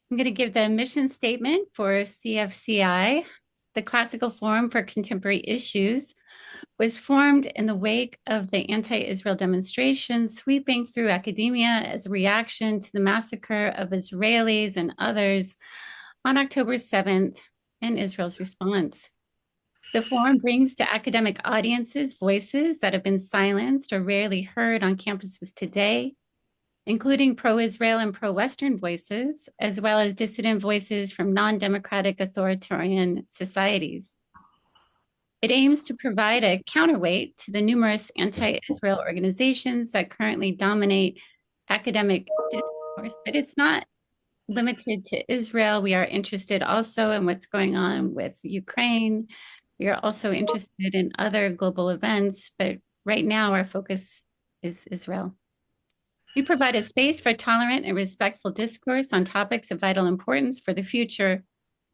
I'm going to give the mission statement for CFCI. The Classical Forum for Contemporary Issues was formed in the wake of the anti-Israel demonstrations sweeping through academia as a reaction to the massacre of Israelis and others on October 7th and Israel's response. The forum brings to academic audiences voices that have been silenced or rarely heard on campuses today, including pro-Israel and pro-Western voices, as well as dissident voices from non-democratic authoritarian societies. It aims to provide a counterweight to the numerous anti-Israel organizations that currently dominate academic discourse, but it's not limited to Israel. We are interested also in what's going on with Ukraine. We are also interested in other global events, but right now our focus is Israel. We provide a space for tolerant and respectful discourse on topics of vital importance for the future,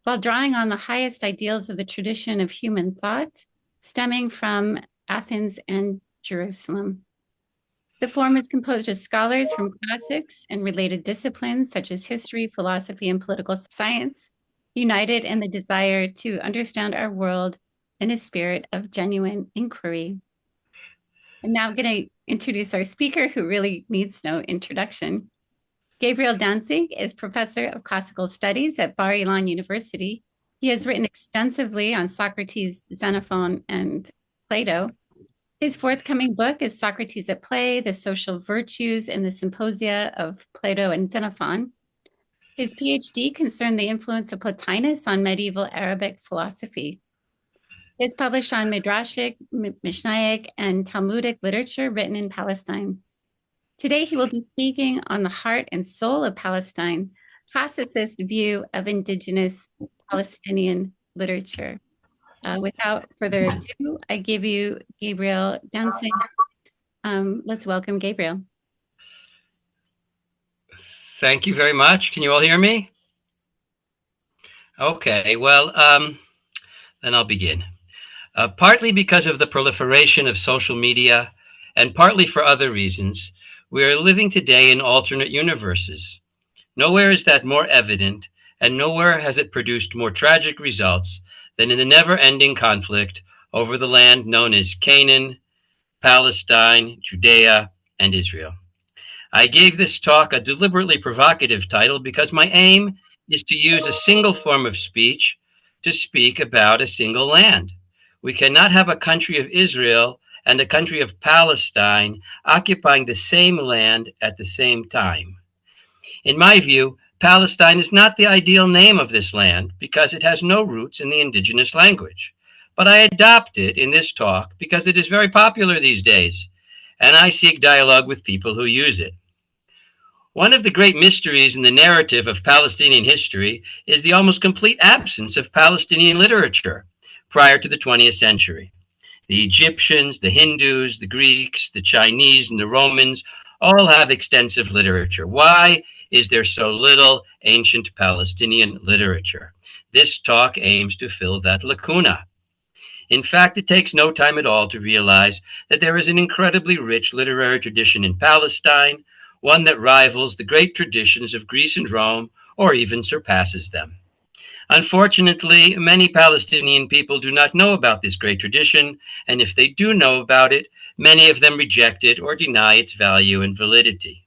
while drawing on the highest ideals of the tradition of human thought, stemming from Athens and Jerusalem. The forum is composed of scholars from classics and related disciplines such as history, philosophy, and political science, united in the desire to understand our world in a spirit of genuine inquiry. I'm now going to introduce our speaker, who really needs no introduction. Gabriel Danzig is professor of classical studies at Bar-Ilan University. He has written extensively on Socrates, Xenophon, and Plato. His forthcoming book is Socrates at Play, The Social Virtues in the Symposia of Plato and Xenophon. His PhD concerned the influence of Plotinus on medieval Arabic philosophy. He has published on Midrashic, Mishnaic, and Talmudic literature written in Palestine. Today, he will be speaking on the heart and soul of Palestine, classicist view of Indigenous Palestinian literature. Without further ado, I give you Gabriel Danzig. Let's welcome Gabriel. Thank you very much. Can you all hear me? Okay, well, then I'll begin. Partly because of the proliferation of social media, and partly for other reasons, we are living today in alternate universes. Nowhere is that more evident, and nowhere has it produced more tragic results than in the never-ending conflict over the land known as Canaan, Palestine, Judea, and Israel. I gave this talk a deliberately provocative title because my aim is to use a single form of speech to speak about a single land. We cannot have a country of Israel and a country of Palestine occupying the same land at the same time. In my view, Palestine is not the ideal name of this land because it has no roots in the indigenous language. But I adopt it in this talk because it is very popular these days, and I seek dialogue with people who use it. One of the great mysteries in the narrative of Palestinian history is the almost complete absence of Palestinian literature prior to the 20th century. The Egyptians, the Hindus, the Greeks, the Chinese, and the Romans all have extensive literature. Why is there so little ancient Palestinian literature? This talk aims to fill that lacuna. In fact, it takes no time at all to realize that there is an incredibly rich literary tradition in Palestine, one that rivals the great traditions of Greece and Rome, or even surpasses them. Unfortunately, many Palestinian people do not know about this great tradition, and if they do know about it, many of them reject it or deny its value and validity.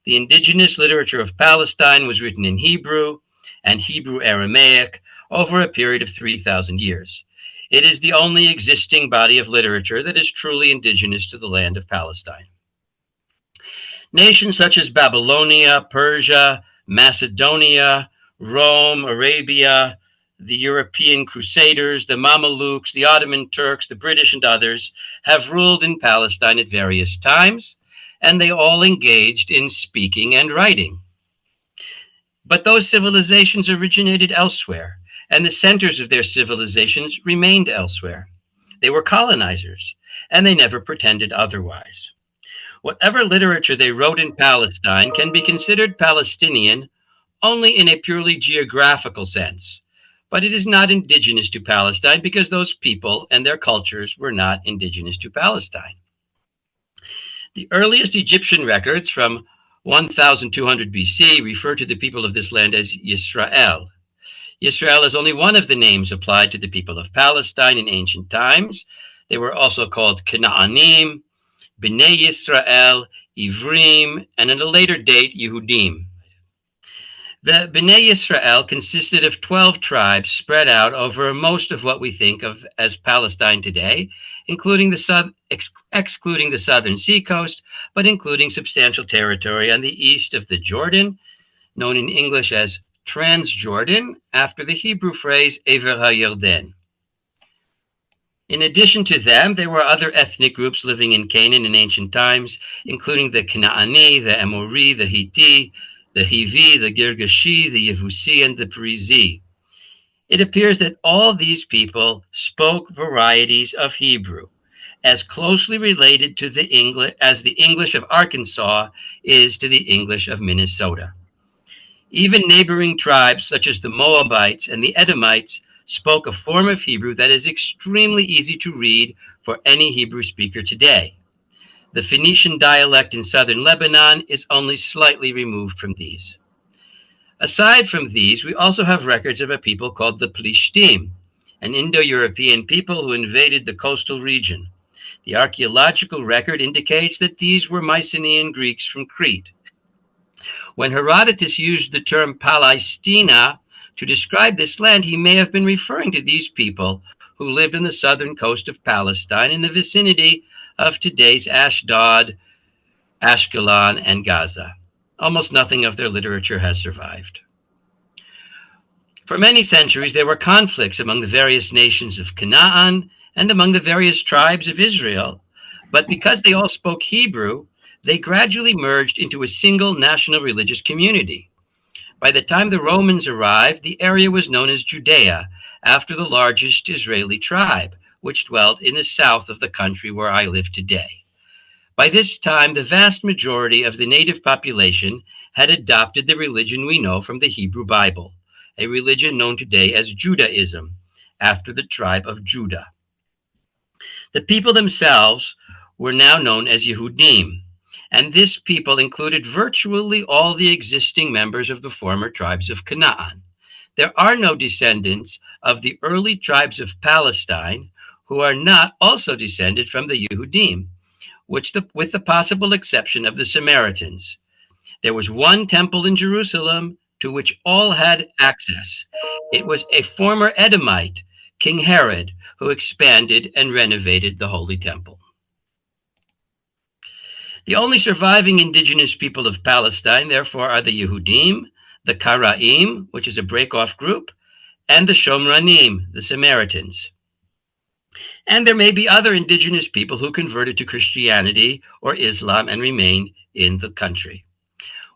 The indigenous literature of Palestine was written in Hebrew and Hebrew Aramaic over a period of 3,000 years. It is the only existing body of literature that is truly indigenous to the land of Palestine. Nations such as Babylonia, Persia, Macedonia, Rome, Arabia, the European Crusaders, the Mamelukes, the Ottoman Turks, the British, and others have ruled in Palestine at various times, and they all engaged in speaking and writing. But those civilizations originated elsewhere, and the centers of their civilizations remained elsewhere. They were colonizers, and they never pretended otherwise. Whatever literature they wrote in Palestine can be considered Palestinian only in a purely geographical sense, but it is not indigenous to Palestine because those people and their cultures were not indigenous to Palestine. The earliest Egyptian records from 1200 BC referred to the people of this land as Yisrael. Yisrael is only one of the names applied to the people of Palestine in ancient times. They were also called Canaanim, Bnei Yisrael, Ivrim, and at a later date, Yehudim. The Bnei Yisrael consisted of 12 tribes spread out over most of what we think of as Palestine today, excluding the southern seacoast, but including substantial territory on the east of the Jordan, known in English as Transjordan, after the Hebrew phrase Ever HaYarden. In addition to them, there were other ethnic groups living in Canaan in ancient times, including the Canaani, the Amori, the Hitti, the Hivi, the Girgashi, the Yevusi, and the Perizi. It appears that all these people spoke varieties of Hebrew, as closely related to the English as the English of Arkansas is to the English of Minnesota. Even neighboring tribes such as the Moabites and the Edomites spoke a form of Hebrew that is extremely easy to read for any Hebrew speaker today. The Phoenician dialect in southern Lebanon is only slightly removed from these. Aside from these, we also have records of a people called the Plishtim, an Indo-European people who invaded the coastal region. The archaeological record indicates that these were Mycenaean Greeks from Crete. When Herodotus used the term Palestina to describe this land, he may have been referring to these people who lived on the southern coast of Palestine in the vicinity of today's Ashdod, Ashkelon, and Gaza. Almost nothing of their literature has survived. For many centuries, there were conflicts among the various nations of Canaan and among the various tribes of Israel, but because they all spoke Hebrew, they gradually merged into a single national religious community. By the time the Romans arrived, the area was known as Judea, after the largest Israeli tribe, which dwelt in the south of the country where I live today. By this time, the vast majority of the native population had adopted the religion we know from the Hebrew Bible, a religion known today as Judaism, after the tribe of Judah. The people themselves were now known as Yehudim, and this people included virtually all the existing members of the former tribes of Canaan. There are no descendants of the early tribes of Palestine who are not also descended from the Yehudim, with the possible exception of the Samaritans. There was one temple in Jerusalem to which all had access. It was a former Edomite, King Herod, who expanded and renovated the Holy Temple. The only surviving indigenous people of Palestine, therefore, are the Yehudim, the Karaim, which is a break-off group, and the Shomranim, the Samaritans. And there may be other indigenous people who converted to Christianity or Islam and remained in the country.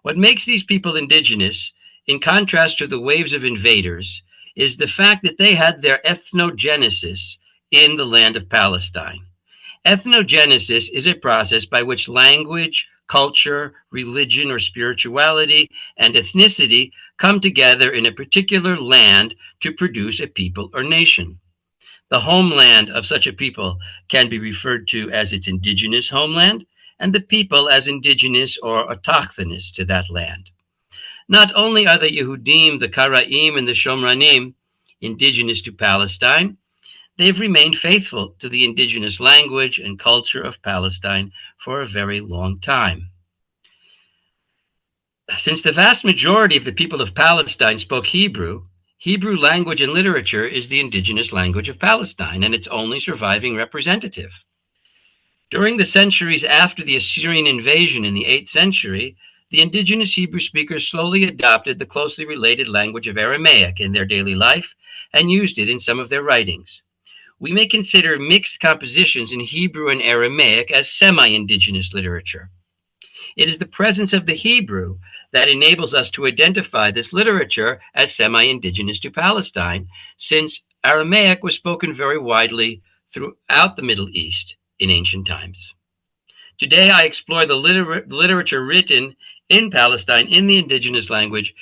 What makes these people indigenous, in contrast to the waves of invaders, is the fact that they had their ethnogenesis in the land of Palestine. Ethnogenesis is a process by which language, culture, religion, or spirituality and ethnicity come together in a particular land to produce a people or nation. The homeland of such a people can be referred to as its indigenous homeland, and the people as indigenous or autochthonous to that land. Not only are the Yehudim, the Karaim, and the Shomranim indigenous to Palestine, they've remained faithful to the indigenous language and culture of Palestine for a very long time. Since the vast majority of the people of Palestine spoke Hebrew, Hebrew language and literature is the indigenous language of Palestine and its only surviving representative. During the centuries after the Assyrian invasion in the 8th century, the indigenous Hebrew speakers slowly adopted the closely related language of Aramaic in their daily life and used it in some of their writings. We may consider mixed compositions in Hebrew and Aramaic as semi-indigenous literature. It is the presence of the Hebrew that enables us to identify this literature as semi-indigenous to Palestine, since Aramaic was spoken very widely throughout the Middle East in ancient times. Today, I explore the literature written in Palestine in the indigenous language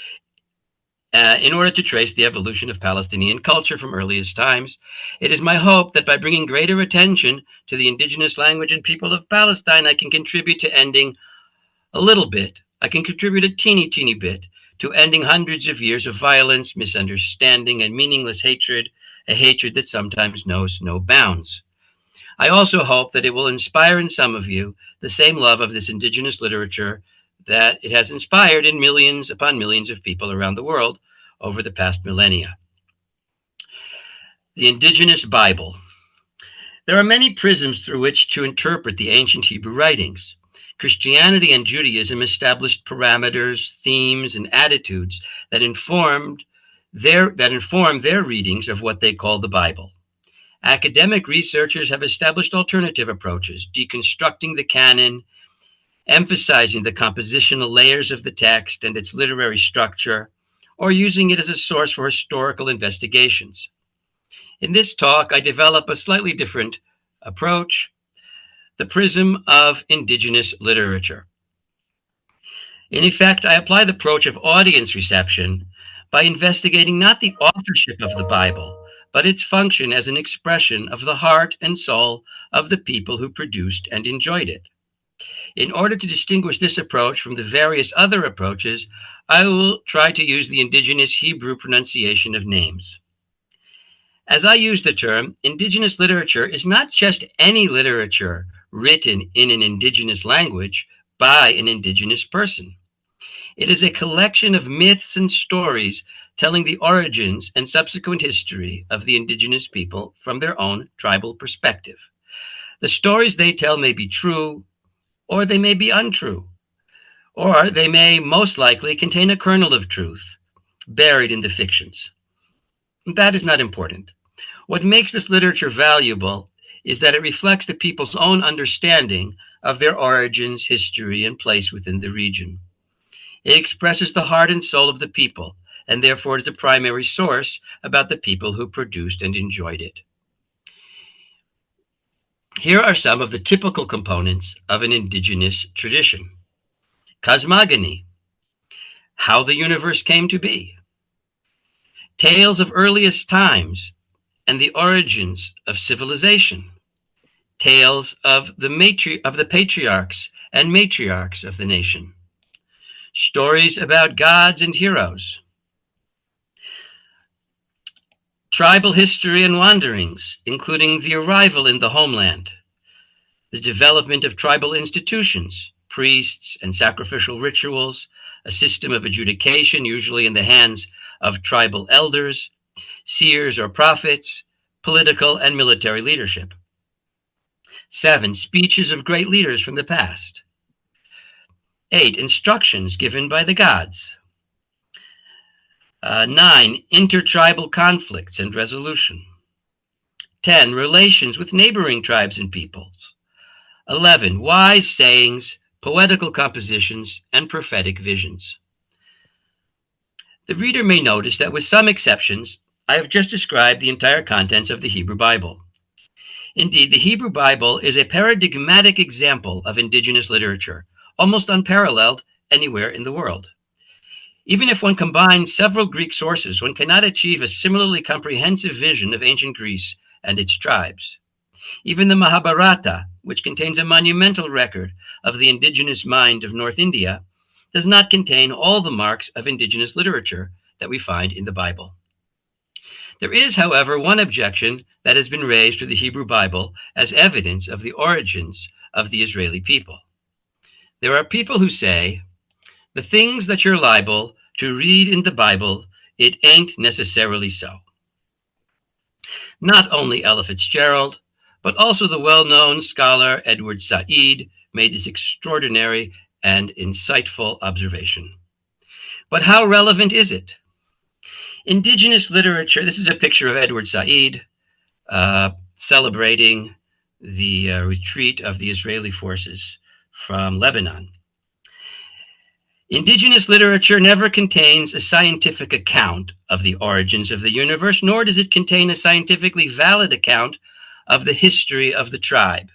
in order to trace the evolution of Palestinian culture from earliest times. It is my hope that by bringing greater attention to the indigenous language and people of Palestine, I can contribute to ending a little bit I can contribute a teeny bit to ending hundreds of years of violence, misunderstanding, and meaningless hatred, a hatred that sometimes knows no bounds. I also hope that it will inspire in some of you the same love of this indigenous literature that it has inspired in millions upon millions of people around the world over the past millennia. The Indigenous Bible. There are many prisms through which to interpret the ancient Hebrew writings. Christianity and Judaism established parameters, themes, and attitudes that inform their readings of what they call the Bible. Academic researchers have established alternative approaches, deconstructing the canon, emphasizing the compositional layers of the text and its literary structure, or using it as a source for historical investigations. In this talk, I develop a slightly different approach, the prism of indigenous literature. In effect, I apply the approach of audience reception by investigating not the authorship of the Bible, but its function as an expression of the heart and soul of the people who produced and enjoyed it. In order to distinguish this approach from the various other approaches, I will try to use the indigenous Hebrew pronunciation of names. As I use the term, indigenous literature is not just any literature written in an indigenous language by an indigenous person. It is a collection of myths and stories telling the origins and subsequent history of the indigenous people from their own tribal perspective. The stories they tell may be true, or they may be untrue, or they may most likely contain a kernel of truth buried in the fictions. That is not important. What makes this literature valuable is that it reflects the people's own understanding of their origins, history, and place within the region. It expresses the heart and soul of the people, and therefore is the primary source about the people who produced and enjoyed it. Here are some of the typical components of an indigenous tradition. Cosmogony, how the universe came to be. Tales of earliest times and the origins of civilization. Tales of the patriarchs and matriarchs of the nation. Stories about gods and heroes. Tribal history and wanderings, including the arrival in the homeland, the development of tribal institutions, priests and sacrificial rituals, a system of adjudication, usually in the hands of tribal elders, seers or prophets, political and military leadership. 7, speeches of great leaders from the past. 8, instructions given by the gods. 9, intertribal conflicts and resolution. 10, relations with neighboring tribes and peoples. 11, wise sayings, poetical compositions, and prophetic visions. The reader may notice that with some exceptions, I have just described the entire contents of the Hebrew Bible. Indeed, the Hebrew Bible is a paradigmatic example of indigenous literature, almost unparalleled anywhere in the world. Even if one combines several Greek sources, one cannot achieve a similarly comprehensive vision of ancient Greece and its tribes. Even the Mahabharata, which contains a monumental record of the indigenous mind of North India, does not contain all the marks of indigenous literature that we find in the Bible. There is, however, one objection that has been raised to the Hebrew Bible as evidence of the origins of the Israeli people. There are people who say, the things that you're liable to read in the Bible, it ain't necessarily so. Not only Ella Fitzgerald, but also the well-known scholar Edward Said made this extraordinary and insightful observation. But how relevant is it? Indigenous literature, this is a picture of Edward Said celebrating the retreat of the Israeli forces from Lebanon. Indigenous literature never contains a scientific account of the origins of the universe, nor does it contain a scientifically valid account of the history of the tribe.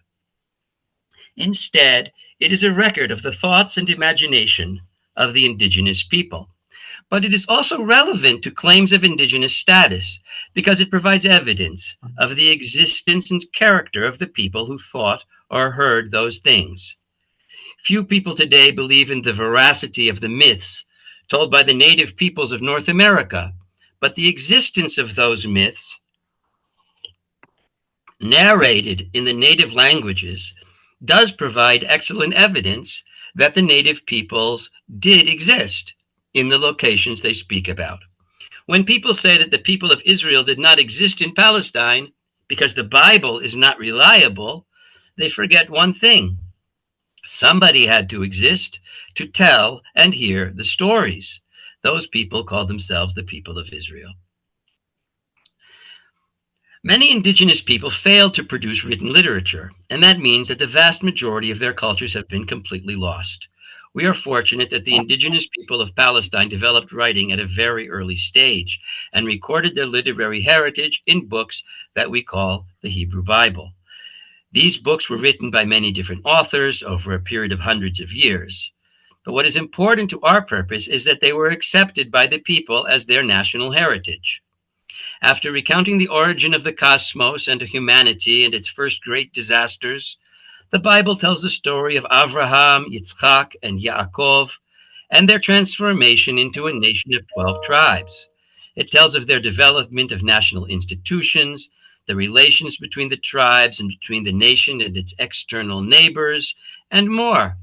Instead, it is a record of the thoughts and imagination of the indigenous people. But it is also relevant to claims of indigenous status because it provides evidence of the existence and character of the people who thought or heard those things. Few people today believe in the veracity of the myths told by the native peoples of North America, but the existence of those myths, narrated in the native languages, does provide excellent evidence that the native peoples did exist in the locations they speak about. When people say that the people of Israel did not exist in Palestine because the Bible is not reliable, they forget one thing. Somebody had to exist to tell and hear the stories. Those people called themselves the people of Israel. Many indigenous people failed to produce written literature, and that means that the vast majority of their cultures have been completely lost. We are fortunate that the indigenous people of Palestine developed writing at a very early stage and recorded their literary heritage in books that we call the Hebrew Bible. These books were written by many different authors over a period of hundreds of years. But what is important to our purpose is that they were accepted by the people as their national heritage. After recounting the origin of the cosmos and of humanity and its first great disasters, the Bible tells the story of Abraham, Yitzchak, and Yaakov, and their transformation into a nation of 12 tribes. It tells of their development of national institutions, the relations between the tribes and between the nation and its external neighbors, and more.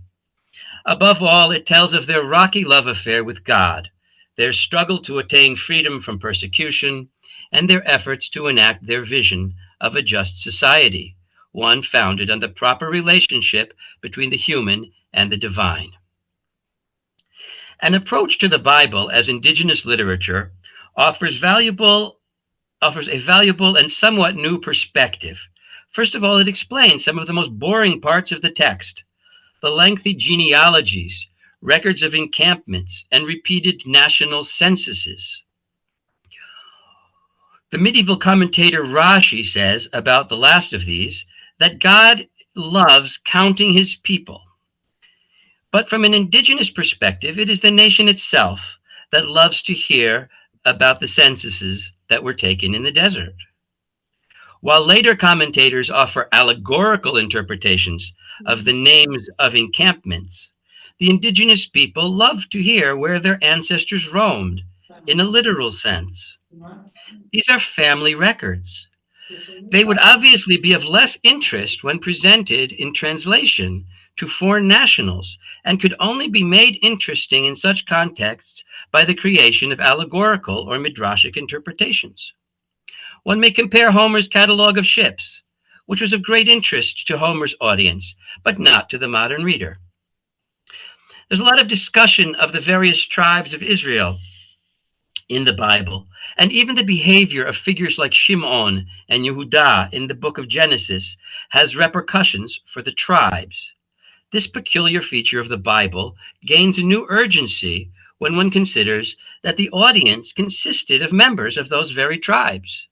Above all, it tells of their rocky love affair with God, their struggle to attain freedom from persecution, and their efforts to enact their vision of a just society, one founded on the proper relationship between the human and the divine. An approach to the Bible as indigenous literature offers a valuable and somewhat new perspective. First of all, it explains some of the most boring parts of the text, the lengthy genealogies, records of encampments, and repeated national censuses. The medieval commentator Rashi says about the last of these that God loves counting his people. But from an indigenous perspective, it is the nation itself that loves to hear about the censuses that were taken in the desert. While later commentators offer allegorical interpretations of the names of encampments, the indigenous people love to hear where their ancestors roamed in a literal sense. These are family records. They would obviously be of less interest when presented in translation to foreign nationals and could only be made interesting in such contexts by the creation of allegorical or midrashic interpretations. One may compare Homer's catalog of ships, which was of great interest to Homer's audience, but not to the modern reader. There's a lot of discussion of the various tribes of Israel in the Bible, and even the behavior of figures like Shimon and Yehudah in the book of Genesis has repercussions for the tribes. This peculiar feature of the Bible gains a new urgency when one considers that the audience consisted of members of those very tribes.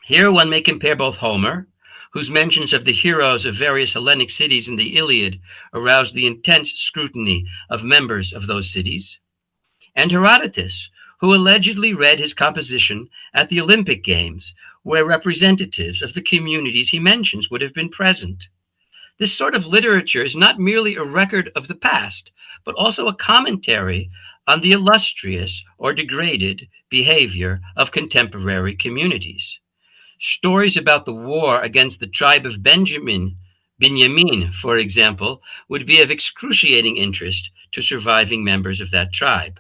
Here one may compare both Homer, whose mentions of the heroes of various Hellenic cities in the Iliad aroused the intense scrutiny of members of those cities, and Herodotus, who allegedly read his composition at the Olympic Games, where representatives of the communities he mentions would have been present. This sort of literature is not merely a record of the past, but also a commentary on the illustrious or degraded behavior of contemporary communities. Stories about the war against the tribe of Benjamin, for example, would be of excruciating interest to surviving members of that tribe.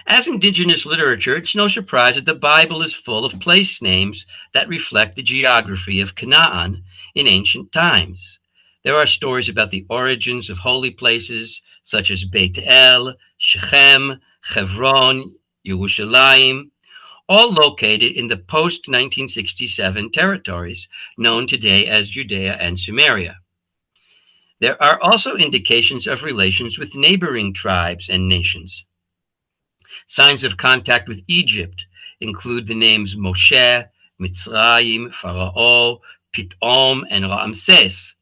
As indigenous literature, it's no surprise that the Bible is full of place names that reflect the geography of Canaan in ancient times. There are stories about the origins of holy places such as Beit El, Shechem, Hebron, Yerushalayim, all located in the post-1967 territories known today as Judea and Samaria. There are also indications of relations with neighboring tribes and nations. Signs of contact with Egypt include the names Moshe, Mitzrayim, Pharaoh, Pitom, and Ramses.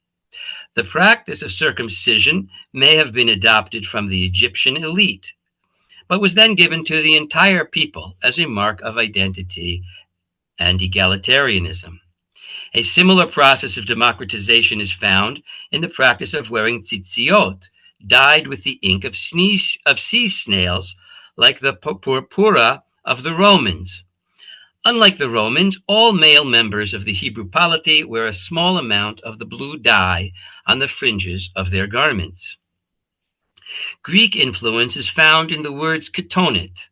The practice of circumcision may have been adopted from the Egyptian elite, but was then given to the entire people as a mark of identity and egalitarianism. A similar process of democratization is found in the practice of wearing tzitziot, dyed with the ink of sea snails, like the purpura of the Romans. Unlike the Romans, all male members of the Hebrew polity wear a small amount of the blue dye on the fringes of their garments. Greek influence is found in the words chitonit,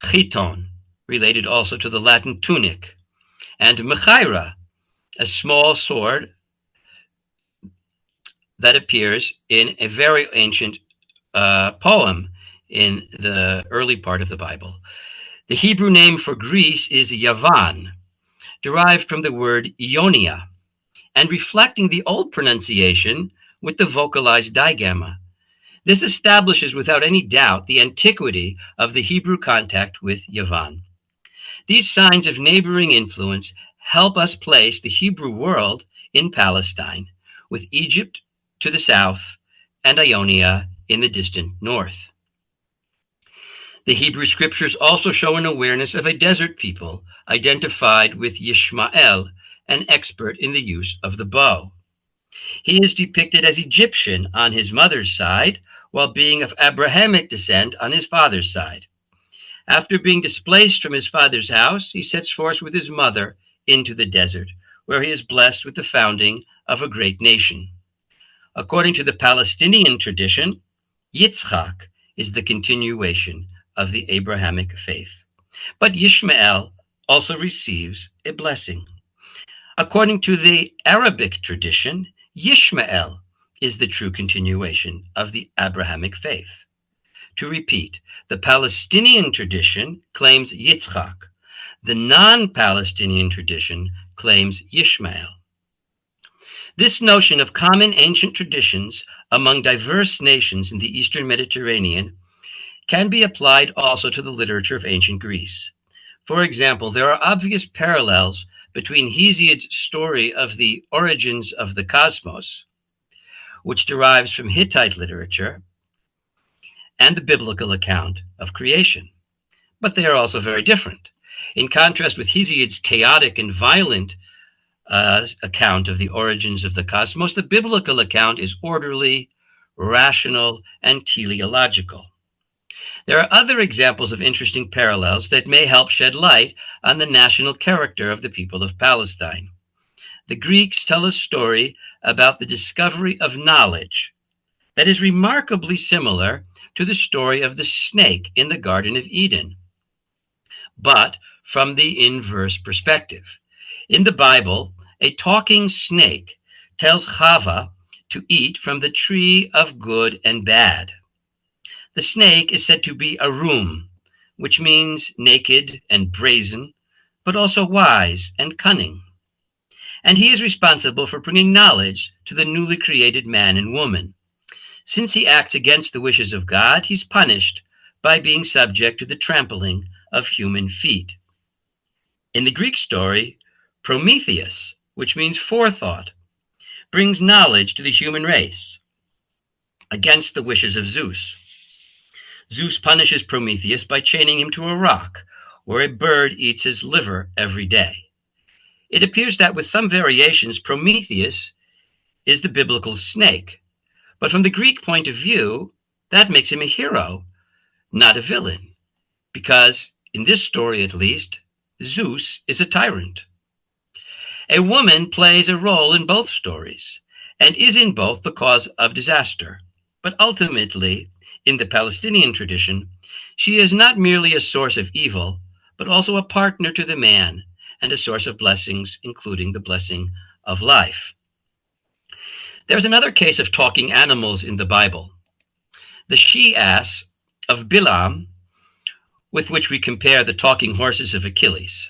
chiton, related also to the Latin tunic, and mechaira, a small sword that appears in a very ancient poem in the early part of the Bible. The Hebrew name for Greece is Yavan, derived from the word Ionia, and reflecting the old pronunciation with the vocalized digamma. This establishes without any doubt the antiquity of the Hebrew contact with Yavan. These signs of neighboring influence help us place the Hebrew world in Palestine, with Egypt to the south and Ionia in the distant north. The Hebrew scriptures also show an awareness of a desert people identified with Yishmael, an expert in the use of the bow. He is depicted as Egyptian on his mother's side, while being of Abrahamic descent on his father's side. After being displaced from his father's house, he sets forth with his mother into the desert, where he is blessed with the founding of a great nation. According to the Palestinian tradition, Yitzchak is the continuation of the Abrahamic faith. But Yishmael also receives a blessing. According to the Arabic tradition, Yishmael is the true continuation of the Abrahamic faith. To repeat, the Palestinian tradition claims Yitzchak. The non-Palestinian tradition claims Yishmael. This notion of common ancient traditions among diverse nations in the Eastern Mediterranean can be applied also to the literature of ancient Greece. For example, there are obvious parallels between Hesiod's story of the origins of the cosmos, which derives from Hittite literature, and the biblical account of creation. But they are also very different. In contrast with Hesiod's chaotic and violent account of the origins of the cosmos, the biblical account is orderly, rational, and teleological. There are other examples of interesting parallels that may help shed light on the national character of the people of Palestine. The Greeks tell a story about the discovery of knowledge that is remarkably similar to the story of the snake in the Garden of Eden, but from the inverse perspective. In the Bible, a talking snake tells Chava to eat from the tree of good and bad. The snake is said to be Arum, which means naked and brazen, but also wise and cunning. And he is responsible for bringing knowledge to the newly created man and woman. Since he acts against the wishes of God, he's punished by being subject to the trampling of human feet. In the Greek story, Prometheus, which means forethought, brings knowledge to the human race against the wishes of Zeus. Zeus punishes Prometheus by chaining him to a rock, where a bird eats his liver every day. It appears that with some variations, Prometheus is the biblical snake. But from the Greek point of view, that makes him a hero, not a villain, because in this story at least, Zeus is a tyrant. A woman plays a role in both stories and is in both the cause of disaster. But ultimately, in the Palestinian tradition, she is not merely a source of evil, but also a partner to the man and a source of blessings, including the blessing of life. There's another case of talking animals in the Bible. The she-ass of Bilam, with which we compare the talking horses of Achilles.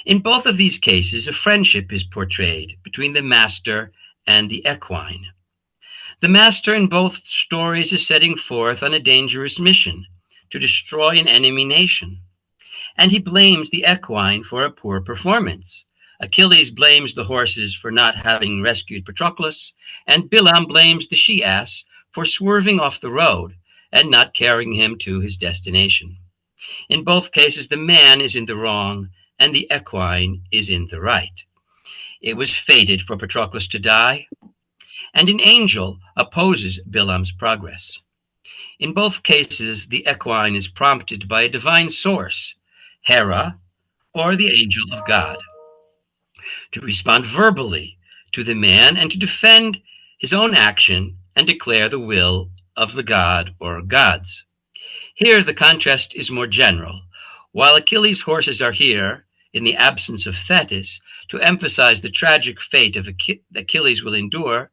In both of these cases, a friendship is portrayed between the master and the equine. The master in both stories is setting forth on a dangerous mission to destroy an enemy nation, and he blames the equine for a poor performance. Achilles blames the horses for not having rescued Patroclus, and Bilam blames the she-ass for swerving off the road and not carrying him to his destination. In both cases, the man is in the wrong and the equine is in the right. It was fated for Patroclus to die, and an angel opposes Bilam's progress. In both cases, the equine is prompted by a divine source, Hera, or the angel of God, to respond verbally to the man and to defend his own action and declare the will of the god or gods. Here, the contrast is more general. While Achilles' horses are here, in the absence of Thetis, to emphasize the tragic fate of Achilles will endure,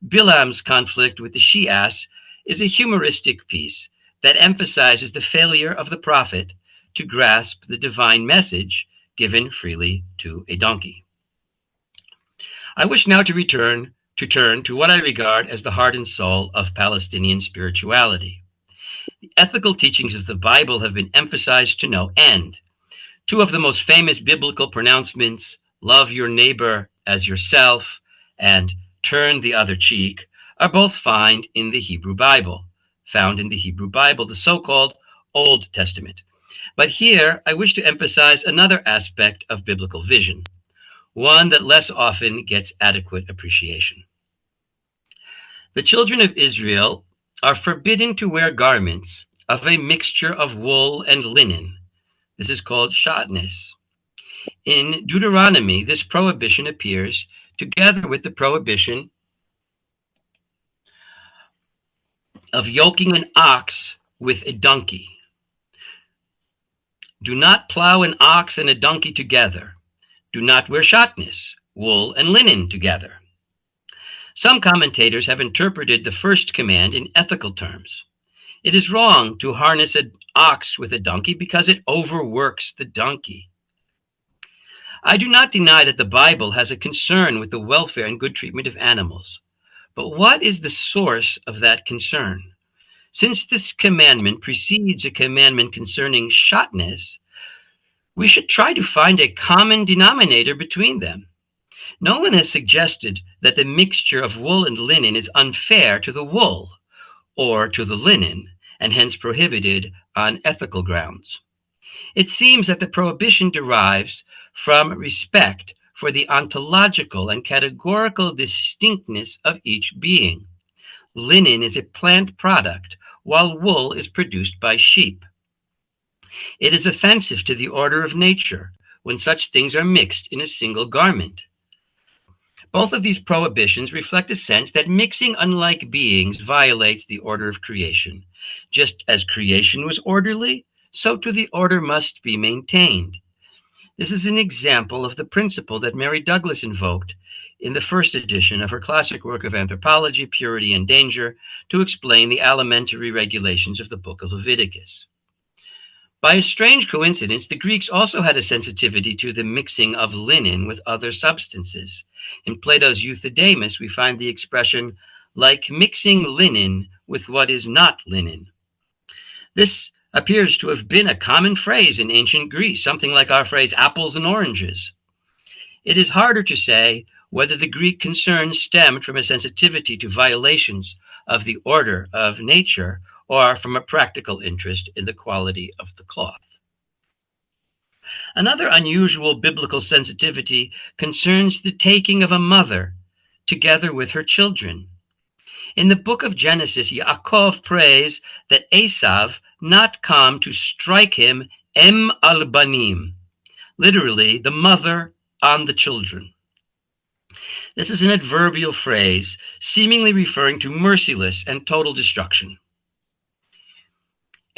Bilam's conflict with the she-ass is a humoristic piece that emphasizes the failure of the prophet to grasp the divine message given freely to a donkey. I wish now to turn to what I regard as the heart and soul of Palestinian spirituality. The ethical teachings of the Bible have been emphasized to no end. Two of the most famous biblical pronouncements, love your neighbor as yourself and turn the other cheek, are both found in the Hebrew Bible, the so-called Old Testament. But here, I wish to emphasize another aspect of biblical vision, one that less often gets adequate appreciation. The children of Israel are forbidden to wear garments of a mixture of wool and linen. This is called shatnez. In Deuteronomy, this prohibition appears together with the prohibition of yoking an ox with a donkey. Do not plow an ox and a donkey together. Do not wear shatnez, wool and linen together. Some commentators have interpreted the first command in ethical terms. It is wrong to harness an ox with a donkey because it overworks the donkey. I do not deny that the Bible has a concern with the welfare and good treatment of animals. But what is the source of that concern? Since this commandment precedes a commandment concerning shatnez, we should try to find a common denominator between them. No one has suggested that the mixture of wool and linen is unfair to the wool or to the linen, and hence prohibited on ethical grounds. It seems that the prohibition derives from respect for the ontological and categorical distinctness of each being. Linen is a plant product, while wool is produced by sheep. It is offensive to the order of nature when such things are mixed in a single garment. Both of these prohibitions reflect a sense that mixing unlike beings violates the order of creation. Just as creation was orderly, so too the order must be maintained. This is an example of the principle that Mary Douglas invoked in the first edition of her classic work of Anthropology, Purity, and Danger to explain the alimentary regulations of the book of Leviticus. By a strange coincidence, the Greeks also had a sensitivity to the mixing of linen with other substances. In Plato's Euthydemus, we find the expression, like mixing linen with what is not linen. This appears to have been a common phrase in ancient Greece, something like our phrase apples and oranges. It is harder to say whether the Greek concern stemmed from a sensitivity to violations of the order of nature or from a practical interest in the quality of the cloth. Another unusual biblical sensitivity concerns the taking of a mother together with her children. In the book of Genesis, Yaakov prays that Esav not come to strike him em al banim, literally the mother on the children. This is an adverbial phrase seemingly referring to merciless and total destruction.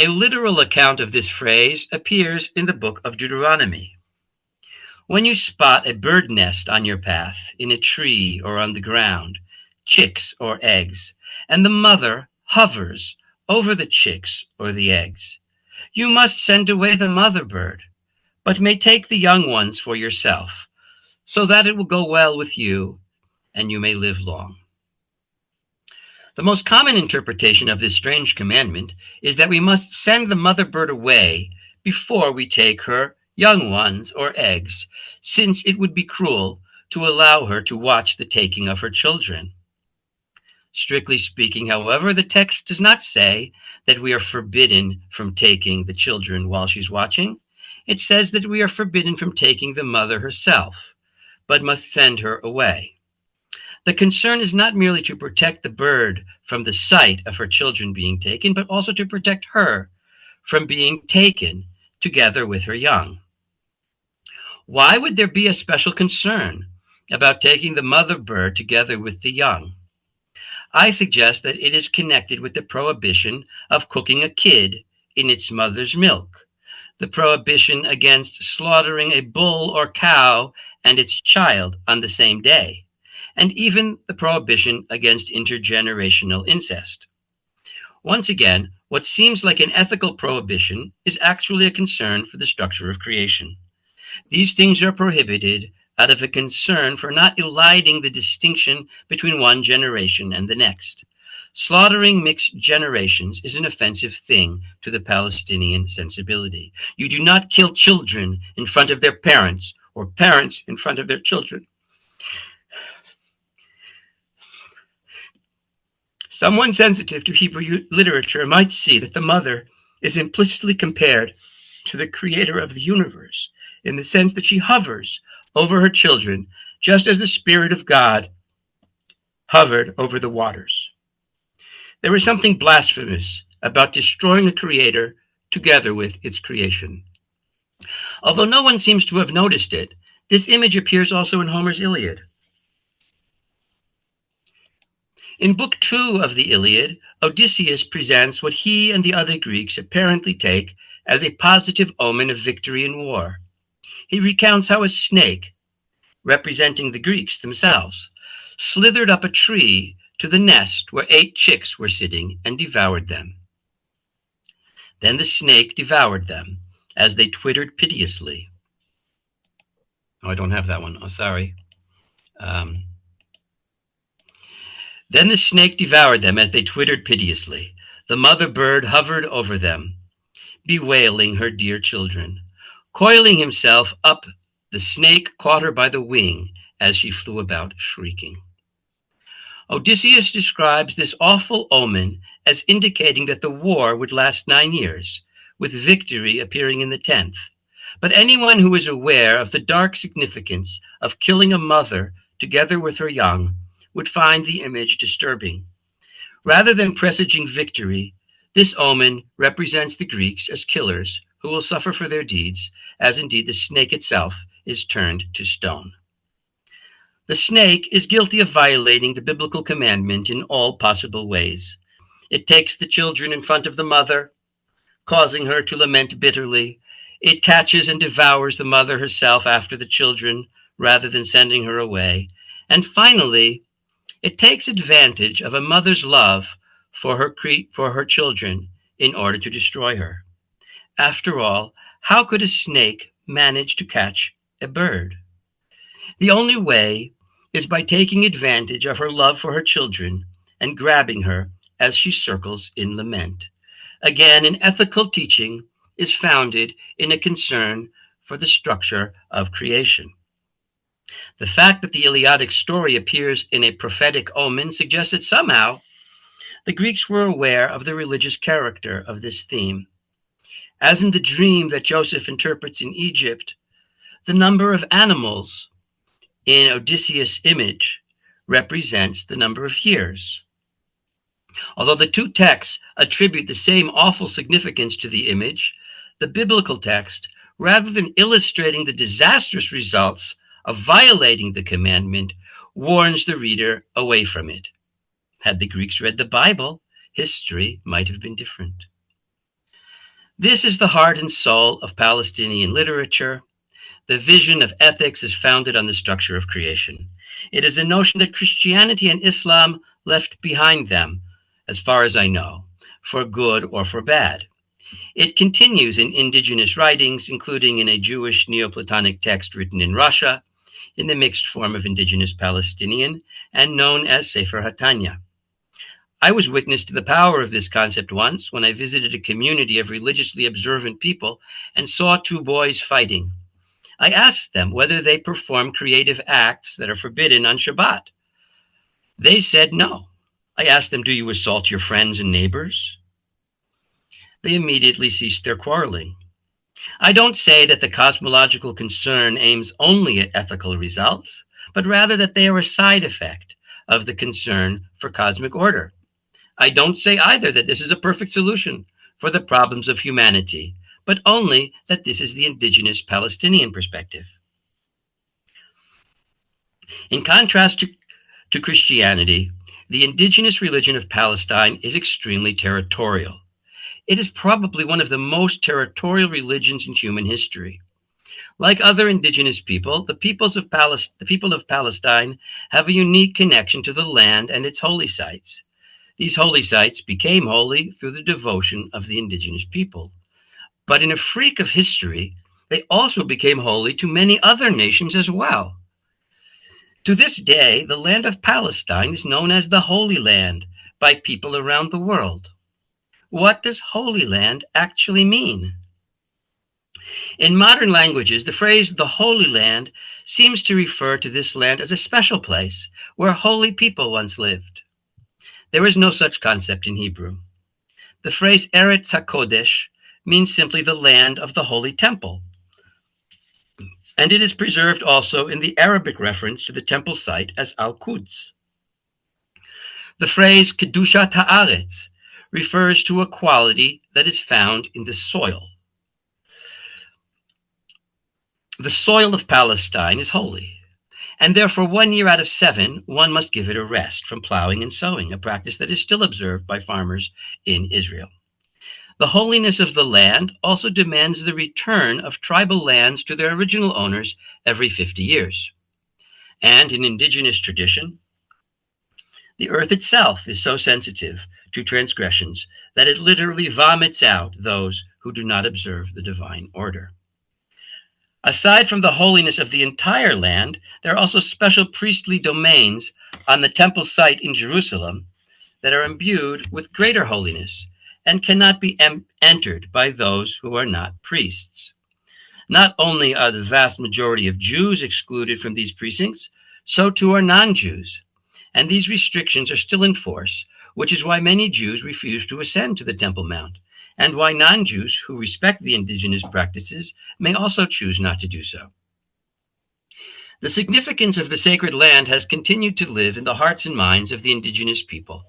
A literal account of this phrase appears in the book of Deuteronomy. When you spot a bird nest on your path, in a tree or on the ground, chicks or eggs, and the mother hovers over the chicks or the eggs, you must send away the mother bird, but may take the young ones for yourself, so that it will go well with you and you may live long. The most common interpretation of this strange commandment is that we must send the mother bird away before we take her young ones or eggs, since it would be cruel to allow her to watch the taking of her children. Strictly speaking, however, the text does not say that we are forbidden from taking the children while she's watching. It says that we are forbidden from taking the mother herself. but must send her away. The concern is not merely to protect the bird from the sight of her children being taken, but also to protect her from being taken together with her young. Why would there be a special concern about taking the mother bird together with the young? I suggest that it is connected with the prohibition of cooking a kid in its mother's milk, the prohibition against slaughtering a bull or cow and its child on the same day, and even the prohibition against intergenerational incest. Once again, what seems like an ethical prohibition is actually a concern for the structure of creation. These things are prohibited out of a concern for not eliding the distinction between one generation and the next. Slaughtering mixed generations is an offensive thing to the Palestinian sensibility. You do not kill children in front of their parents or parents in front of their children. Someone sensitive to Hebrew literature might see that the mother is implicitly compared to the creator of the universe, in the sense that she hovers over her children, just as the Spirit of God hovered over the waters. There is something blasphemous about destroying the Creator together with its creation. Although no one seems to have noticed it, this image appears also in Homer's Iliad. In Book 2 of the Iliad, Odysseus presents what he and the other Greeks apparently take as a positive omen of victory in war. He recounts how a snake, representing the Greeks themselves, slithered up a tree to the nest where 8 chicks were sitting and devoured them. Then the snake devoured them as they twittered piteously. Oh, I don't have that one. Oh, sorry. Then the snake devoured them as they twittered piteously. The mother bird hovered over them, bewailing her dear children. Coiling himself up, the snake caught her by the wing as she flew about shrieking. Odysseus describes this awful omen as indicating that the war would last 9 years, with victory appearing in the 10th. But anyone who is aware of the dark significance of killing a mother together with her young would find the image disturbing. Rather than presaging victory, this omen represents the Greeks as killers who will suffer for their deeds, as indeed the snake itself is turned to stone. The snake is guilty of violating the biblical commandment in all possible ways. It takes the children in front of the mother, causing her to lament bitterly. It catches and devours the mother herself after the children, rather than sending her away. And finally, it takes advantage of a mother's love for her children in order to destroy her. After all, how could a snake manage to catch a bird? The only way is by taking advantage of her love for her children and grabbing her as she circles in lament. Again, an ethical teaching is founded in a concern for the structure of creation. The fact that the Iliadic story appears in a prophetic omen suggests that somehow the Greeks were aware of the religious character of this theme. As in the dream that Joseph interprets in Egypt, the number of animals in Odysseus' image represents the number of years. Although the two texts attribute the same awful significance to the image, the biblical text, rather than illustrating the disastrous results of violating the commandment, warns the reader away from it. Had the Greeks read the Bible, history might have been different. This is the heart and soul of Palestinian literature. The vision of ethics is founded on the structure of creation. It is a notion that Christianity and Islam left behind them, as far as I know, for good or for bad. It continues in indigenous writings, including in a Jewish Neoplatonic text written in Russia, in the mixed form of Indigenous Palestinian, and known as Sefer HaTanya. I was witness to the power of this concept once when I visited a community of religiously observant people and saw 2 boys fighting. I asked them whether they perform creative acts that are forbidden on Shabbat. They said no. I asked them, do you assault your friends and neighbors? They immediately ceased their quarreling. I don't say that the cosmological concern aims only at ethical results, but rather that they are a side effect of the concern for cosmic order. I don't say either that this is a perfect solution for the problems of humanity, but only that this is the indigenous Palestinian perspective. In contrast to Christianity, the indigenous religion of Palestine is extremely territorial. It is probably one of the most territorial religions in human history. Like other indigenous people, the people of Palestine have a unique connection to the land and its holy sites. These holy sites became holy through the devotion of the indigenous people. But in a freak of history, they also became holy to many other nations as well. To this day, the land of Palestine is known as the Holy Land by people around the world. What does Holy Land actually mean? In modern languages, the phrase the Holy Land seems to refer to this land as a special place where holy people once lived. There is no such concept in Hebrew. The phrase Eretz HaKodesh means simply the land of the Holy Temple. And it is preserved also in the Arabic reference to the temple site as Al-Quds. The phrase Kedushat Haaretz refers to a quality that is found in the soil. The soil of Palestine is holy, and therefore 1 year out of 7, one must give it a rest from plowing and sowing, a practice that is still observed by farmers in Israel. The holiness of the land also demands the return of tribal lands to their original owners every 50 years. And in indigenous tradition, the earth itself is so sensitive to transgressions that it literally vomits out those who do not observe the divine order. Aside from the holiness of the entire land, there are also special priestly domains on the temple site in Jerusalem that are imbued with greater holiness and cannot be entered by those who are not priests. Not only are the vast majority of Jews excluded from these precincts, so too are non-Jews. And these restrictions are still in force, which is why many Jews refuse to ascend to the Temple Mount, and why non-Jews who respect the indigenous practices may also choose not to do so. The significance of the sacred land has continued to live in the hearts and minds of the indigenous people.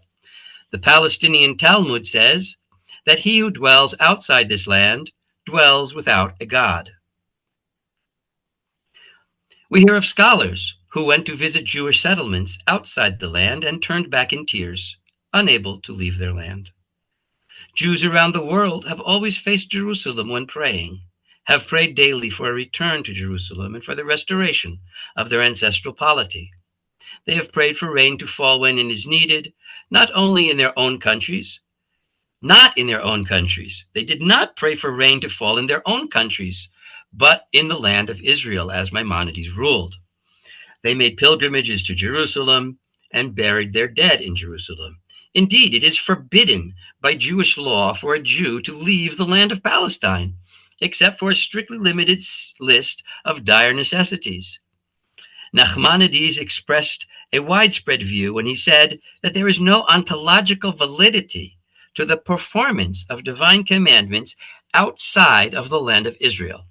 The Palestinian Talmud says that he who dwells outside this land dwells without a God. We hear of scholars who went to visit Jewish settlements outside the land and turned back in tears, unable to leave their land. Jews around the world have always faced Jerusalem when praying, have prayed daily for a return to Jerusalem and for the restoration of their ancestral polity. They have prayed for rain to fall when it is needed, not only in their own countries, not in their own countries. They did not pray for rain to fall in their own countries, but in the land of Israel, as Maimonides ruled. They made pilgrimages to Jerusalem and buried their dead in Jerusalem. Indeed, it is forbidden by Jewish law for a Jew to leave the land of Palestine, except for a strictly limited list of dire necessities. Nachmanides expressed a widespread view when he said that there is no ontological validity to the performance of divine commandments outside of the land of Israel.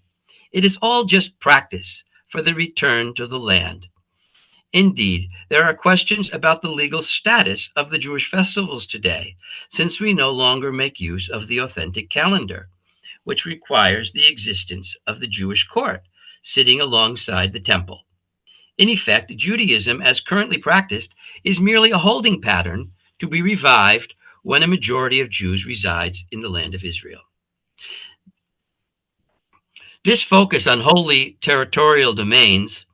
It is all just practice for the return to the land. Indeed, there are questions about the legal status of the Jewish festivals today, since we no longer make use of the authentic calendar, which requires the existence of the Jewish court sitting alongside the temple. In effect, Judaism, as currently practiced, is merely a holding pattern to be revived when a majority of Jews resides in the land of Israel. This focus on holy territorial domains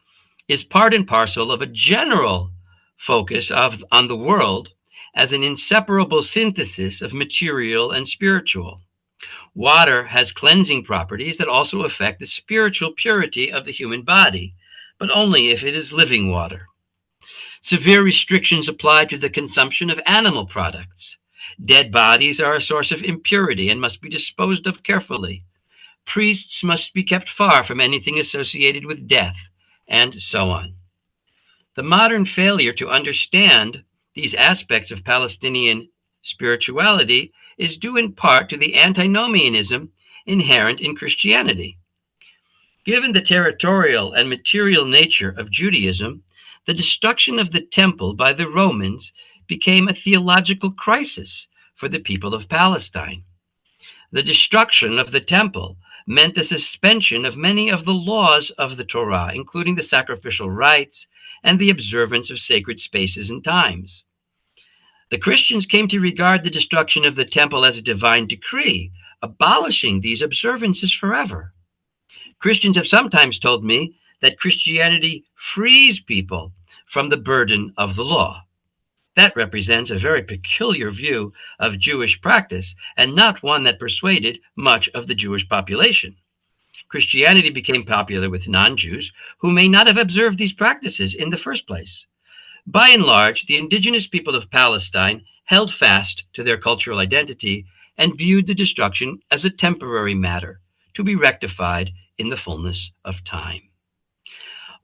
is part and parcel of a general focus on the world as an inseparable synthesis of material and spiritual. Water has cleansing properties that also affect the spiritual purity of the human body, but only if it is living water. Severe restrictions apply to the consumption of animal products. Dead bodies are a source of impurity and must be disposed of carefully. Priests must be kept far from anything associated with death, and so on. The modern failure to understand these aspects of Palestinian spirituality is due in part to the antinomianism inherent in Christianity. Given the territorial and material nature of Judaism, the destruction of the temple by the Romans became a theological crisis for the people of Palestine. The destruction of the temple meant the suspension of many of the laws of the Torah, including the sacrificial rites and the observance of sacred spaces and times. The Christians came to regard the destruction of the temple as a divine decree, abolishing these observances forever. Christians have sometimes told me that Christianity frees people from the burden of the law. That represents a very peculiar view of Jewish practice and not one that persuaded much of the Jewish population. Christianity became popular with non-Jews who may not have observed these practices in the first place. By and large, the indigenous people of Palestine held fast to their cultural identity and viewed the destruction as a temporary matter to be rectified in the fullness of time.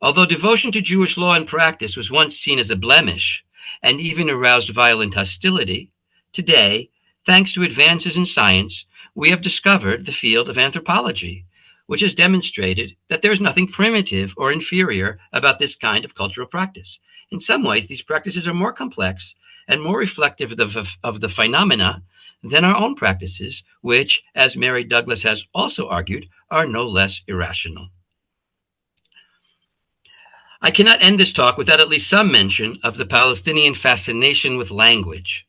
Although devotion to Jewish law and practice was once seen as a blemish and even aroused violent hostility, today, thanks to advances in science, we have discovered the field of anthropology, which has demonstrated that there is nothing primitive or inferior about this kind of cultural practice. In some ways, these practices are more complex and more reflective of the phenomena than our own practices, which, as Mary Douglas has also argued, are no less irrational. I cannot end this talk without at least some mention of the Palestinian fascination with language.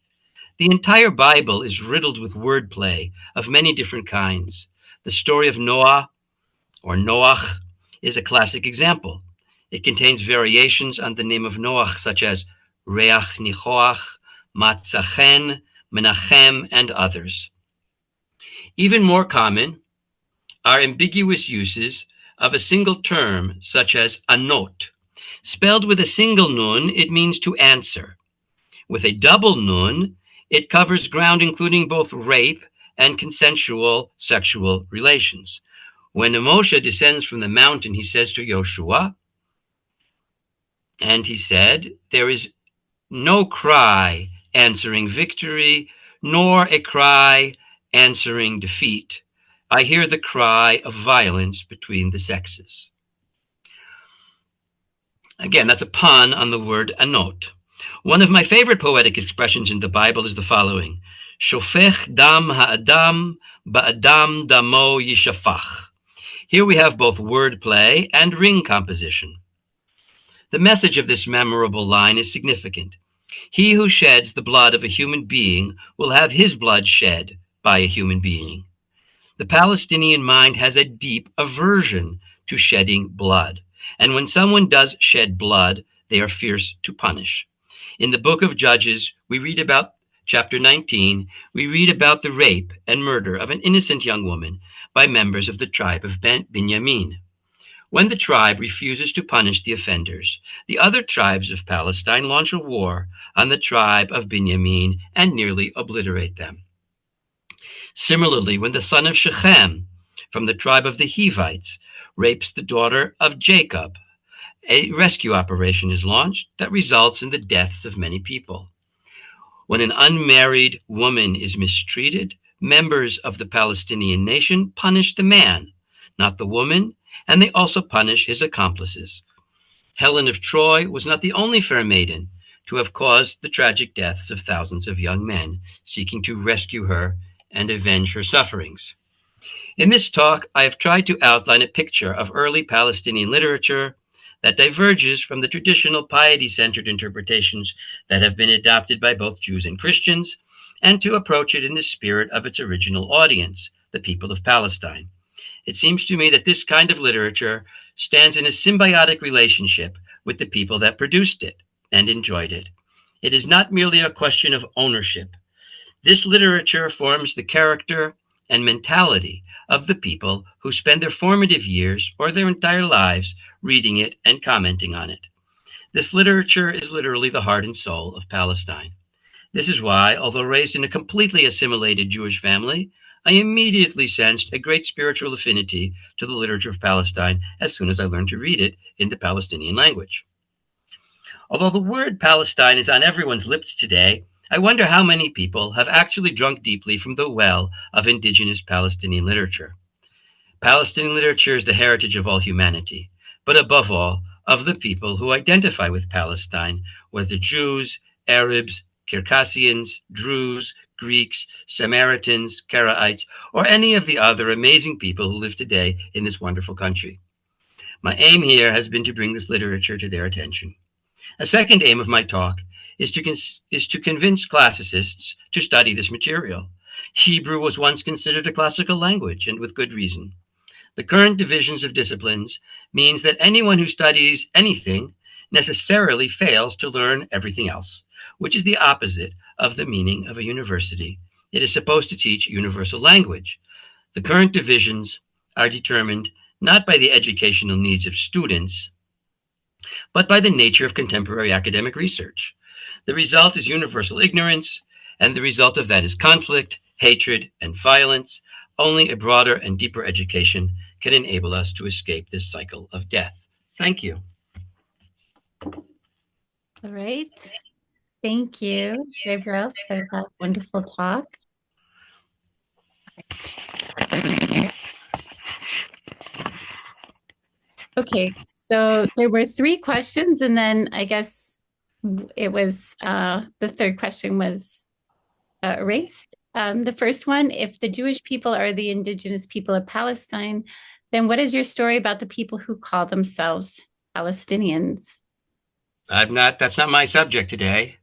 The entire Bible is riddled with wordplay of many different kinds. The story of Noah, or Noach, is a classic example. It contains variations on the name of Noach, such as Reach Nichoach, Matzachen, Menachem, and others. Even more common are ambiguous uses of a single term, such as anot. Spelled with a single nun, it means to answer. With a double nun, it covers ground including both rape and consensual sexual relations. When Moshe descends from the mountain, he says to Yoshua, and he said, there is no cry answering victory, nor a cry answering defeat. I hear the cry of violence between the sexes. Again, that's a pun on the word anot. One of my favorite poetic expressions in the Bible is the following: Shofech dam ha'adam, ba'adam damo yishafach. Here we have both wordplay and ring composition. The message of this memorable line is significant. He who sheds the blood of a human being will have his blood shed by a human being. The Palestinian mind has a deep aversion to shedding blood. And when someone does shed blood, they are fierce to punish. In the book of Judges, we read about chapter 19, we read about the rape and murder of an innocent young woman by members of the tribe of Benjamin. When the tribe refuses to punish the offenders, the other tribes of Palestine launch a war on the tribe of Benjamin and nearly obliterate them. Similarly, when the son of Shechem from the tribe of the Hivites rapes the daughter of Jacob, a rescue operation is launched that results in the deaths of many people. When an unmarried woman is mistreated, members of the Palestinian nation punish the man, not the woman, and they also punish his accomplices. Helen of Troy was not the only fair maiden to have caused the tragic deaths of thousands of young men seeking to rescue her and avenge her sufferings. In this talk, I have tried to outline a picture of early Palestinian literature that diverges from the traditional piety-centered interpretations that have been adopted by both Jews and Christians, and to approach it in the spirit of its original audience, the people of Palestine. It seems to me that this kind of literature stands in a symbiotic relationship with the people that produced it and enjoyed it. It is not merely a question of ownership. This literature forms the character and mentality of the people who spend their formative years or their entire lives reading it and commenting on it. This literature is literally the heart and soul of Palestine. This is why, although raised in a completely assimilated Jewish family, I immediately sensed a great spiritual affinity to the literature of Palestine as soon as I learned to read it in the Palestinian language. Although the word Palestine is on everyone's lips today, I wonder how many people have actually drunk deeply from the well of indigenous Palestinian literature. Palestinian literature is the heritage of all humanity, but above all, of the people who identify with Palestine, whether Jews, Arabs, Circassians, Druze, Greeks, Samaritans, Karaites, or any of the other amazing people who live today in this wonderful country. My aim here has been to bring this literature to their attention. A second aim of my talk is to convince classicists to study this material. Hebrew was once considered a classical language, and with good reason. The current divisions of disciplines means that anyone who studies anything necessarily fails to learn everything else, which is the opposite of the meaning of a university. It is supposed to teach universal language. The current divisions are determined not by the educational needs of students, but by the nature of contemporary academic research. The result is universal ignorance, and the result of that is conflict, hatred, and violence. Only a broader and deeper education can enable us to escape this cycle of death. Thank you. All right. Thank you, Gabriel, for that wonderful talk. Okay, so there were three questions, and then I guess it was the third question was erased. The first one, if the Jewish people are the indigenous people of Palestine, then what is your story about the people who call themselves Palestinians? That's not my subject today.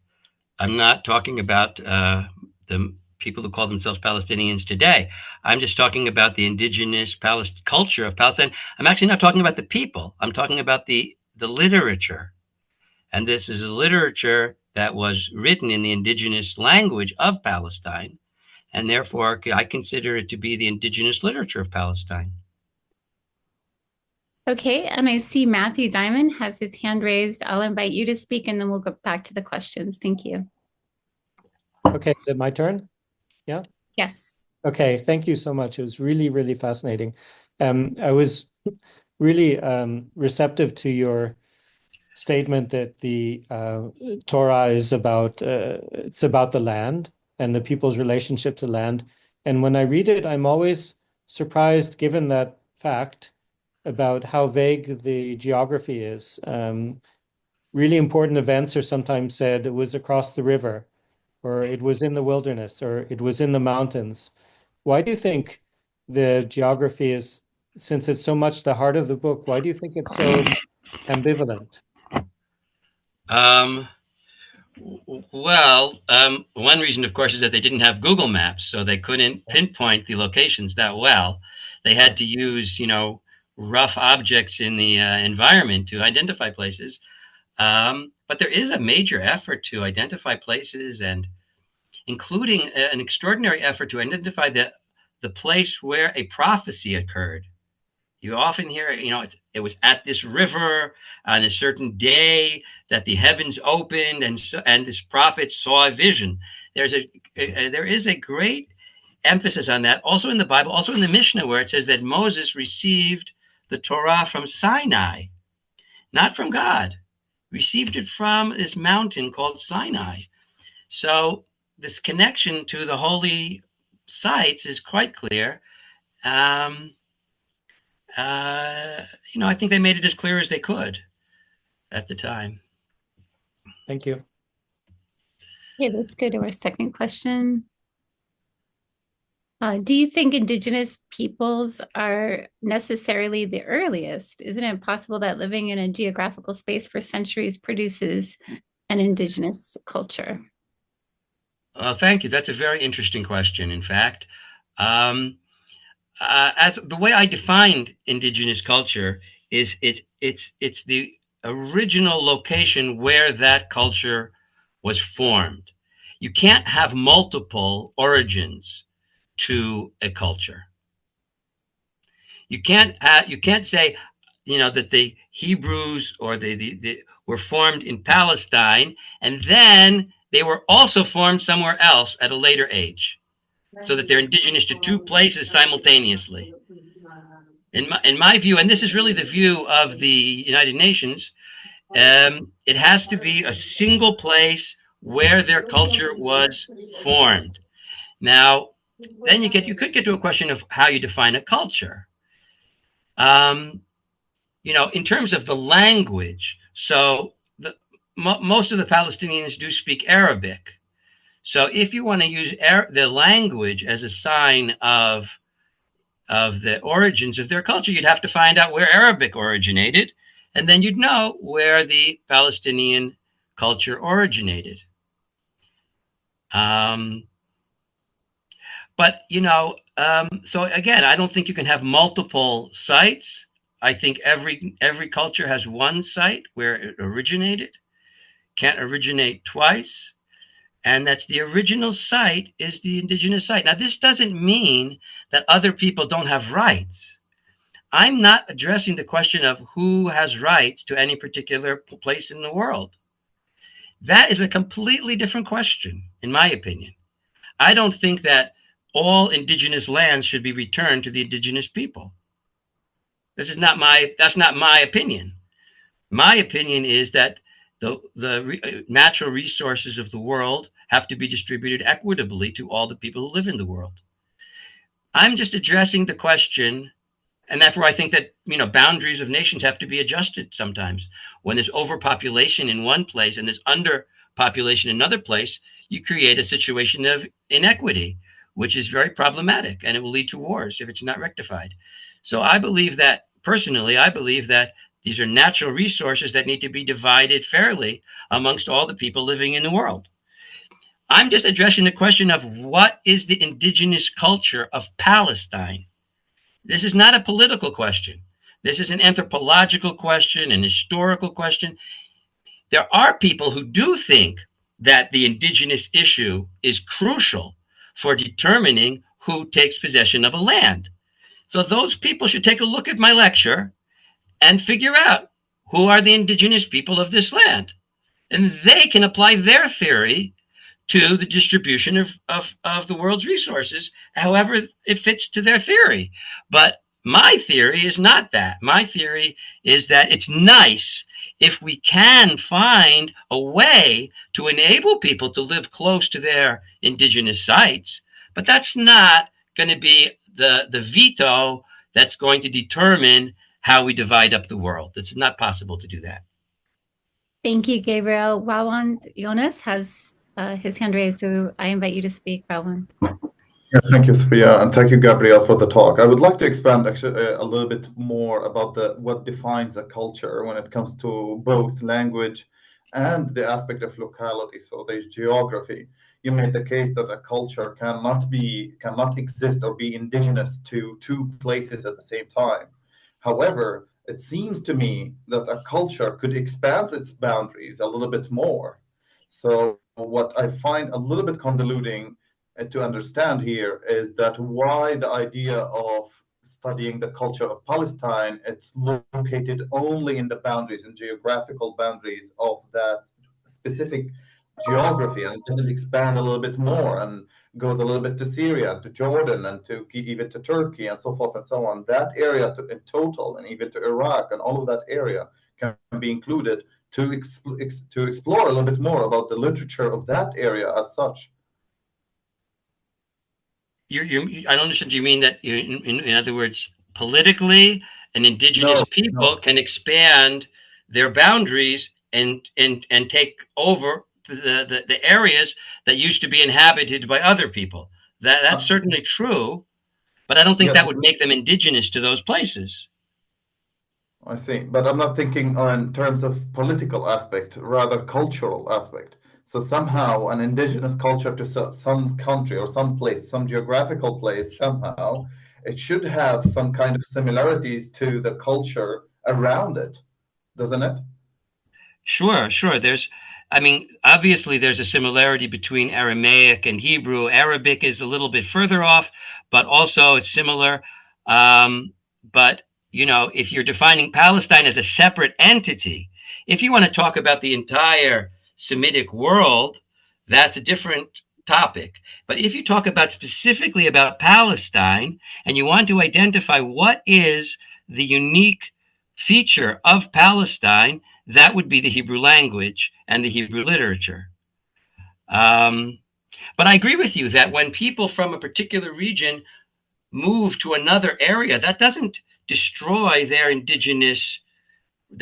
I'm not talking about the people who call themselves Palestinians today. I'm just talking about the indigenous culture of Palestine. I'm actually not talking about the people. I'm talking about the literature. And this is a literature that was written in the indigenous language of Palestine. And therefore, I consider it to be the indigenous literature of Palestine. Okay, and I see Matthew Diamond has his hand raised. I'll invite you to speak and then we'll go back to the questions. Thank you. Okay, is it my turn? Yeah? Yes. Okay, thank you so much. It was really, really fascinating. I was really receptive to your statement that the Torah is about it's about the land and the people's relationship to land. And when I read it, I'm always surprised, given that fact, about how vague the geography is. Really important events are sometimes said it was across the river, or it was in the wilderness, or it was in the mountains. Why do you think the geography is, since it's so much the heart of the book, why do you think it's so ambivalent? Um, one reason, of course, is that they didn't have Google Maps, so they couldn't pinpoint the locations that well. They had to use, rough objects in the environment to identify places. But there is a major effort to identify places, and including an extraordinary effort to identify the place where a prophecy occurred. You often hear, it was at this river on a certain day that the heavens opened, and this prophet saw a vision. There is a great emphasis on that, also in the Bible, also in the Mishnah, where it says that Moses received the Torah from Sinai, not from God, received it from this mountain called Sinai. So this connection to the holy sites is quite clear. I think they made it as clear as they could at the time. Thank you. Okay, let's go to our second question. Do you think indigenous peoples are necessarily the earliest? Isn't it possible that living in a geographical space for centuries produces an indigenous culture? Thank you. That's a very interesting question, in fact. As the way I defined indigenous culture is it's the original location where that culture was formed. You can't have multiple origins to a culture. You can't say, that the Hebrews or the were formed in Palestine and then they were also formed somewhere else at a later age, so that they're indigenous to two places simultaneously. In my view, and this is really the view of the United Nations, it has to be a single place where their culture was formed. Now, then you could get to a question of how you define a culture. Um, in terms of the language, so most of the Palestinians do speak Arabic. So if you want to use the language as a sign of the origins of their culture, you'd have to find out where Arabic originated, and then you'd know where the Palestinian culture originated. Um, so again, I don't think you can have multiple sites. I think every culture has one site where it originated, can't originate twice, and that's the original site is the indigenous site. Now, this doesn't mean that other people don't have rights. I'm not addressing the question of who has rights to any particular place in the world. That is a completely different question, in my opinion. I don't think that all indigenous lands should be returned to the indigenous people. That's not my opinion. My opinion is that the natural resources of the world have to be distributed equitably to all the people who live in the world. I'm just addressing the question, and therefore I think that boundaries of nations have to be adjusted sometimes. When there's overpopulation in one place and there's underpopulation in another place, you create a situation of inequity, which is very problematic, and it will lead to wars if it's not rectified. So personally, I believe that these are natural resources that need to be divided fairly amongst all the people living in the world. I'm just addressing the question of what is the indigenous culture of Palestine. This is not a political question. This is an anthropological question, an historical question. There are people who do think that the indigenous issue is crucial for determining who takes possession of a land. So those people should take a look at my lecture and figure out who are the indigenous people of this land. And they can apply their theory to the distribution of the world's resources, however it fits to their theory. But my theory is not that. My theory is that it's nice if we can find a way to enable people to live close to their indigenous sites, but that's not going to be the veto that's going to determine how we divide up the world. It's not possible to do that. Thank you, Gabriel. Wawand Jonas has his hand raised, so I invite you to speak, Wawand. Yeah, thank you, Sophia, and thank you, Gabriel, for the talk. I would like to expand actually a little bit more about what defines a culture when it comes to both language and the aspect of locality. So there's geography. You made the case that a culture cannot exist or be indigenous to two places at the same time. However, it seems to me that a culture could expand its boundaries a little bit more. So what I find a little bit convoluting to understand here is that why the idea of studying the culture of Palestine, it's located only in the boundaries and geographical boundaries of that specific geography, and it doesn't expand a little bit more and goes a little bit to Syria, to Jordan, and to even to Turkey, and so forth and so on. That area in total, and even to Iraq, and all of that area can be included to explore a little bit more about the literature of that area as such. I don't understand. Do you mean that, in other words, politically, an indigenous people can expand their boundaries and take over the areas that used to be inhabited by other people? That's certainly true, but I don't think that would make them indigenous to those places. I see, but I'm not thinking in terms of political aspect, rather cultural aspect. So somehow an indigenous culture to some country or some place, some geographical place, somehow it should have some kind of similarities to the culture around it, doesn't it? Sure. Obviously there's a similarity between Aramaic and Hebrew. Arabic is a little bit further off, but also it's similar. But if you're defining Palestine as a separate entity, if you want to talk about the entire Semitic world, that's a different topic. But if you talk specifically about Palestine and you want to identify what is the unique feature of Palestine, that would be the Hebrew language and the Hebrew literature. But I agree with you that when people from a particular region move to another area, that doesn't destroy their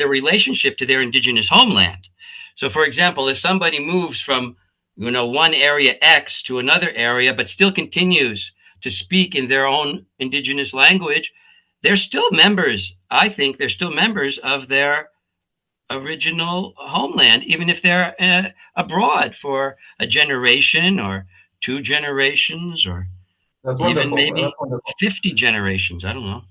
relationship to their indigenous homeland. So, for example, if somebody moves from one area X to another area, but still continues to speak in their own indigenous language, they're still members. I think they're still members of their original homeland, even if they're abroad for a generation or 2 generations or That's even wonderful. maybe That's wonderful. 50 generations. I don't know.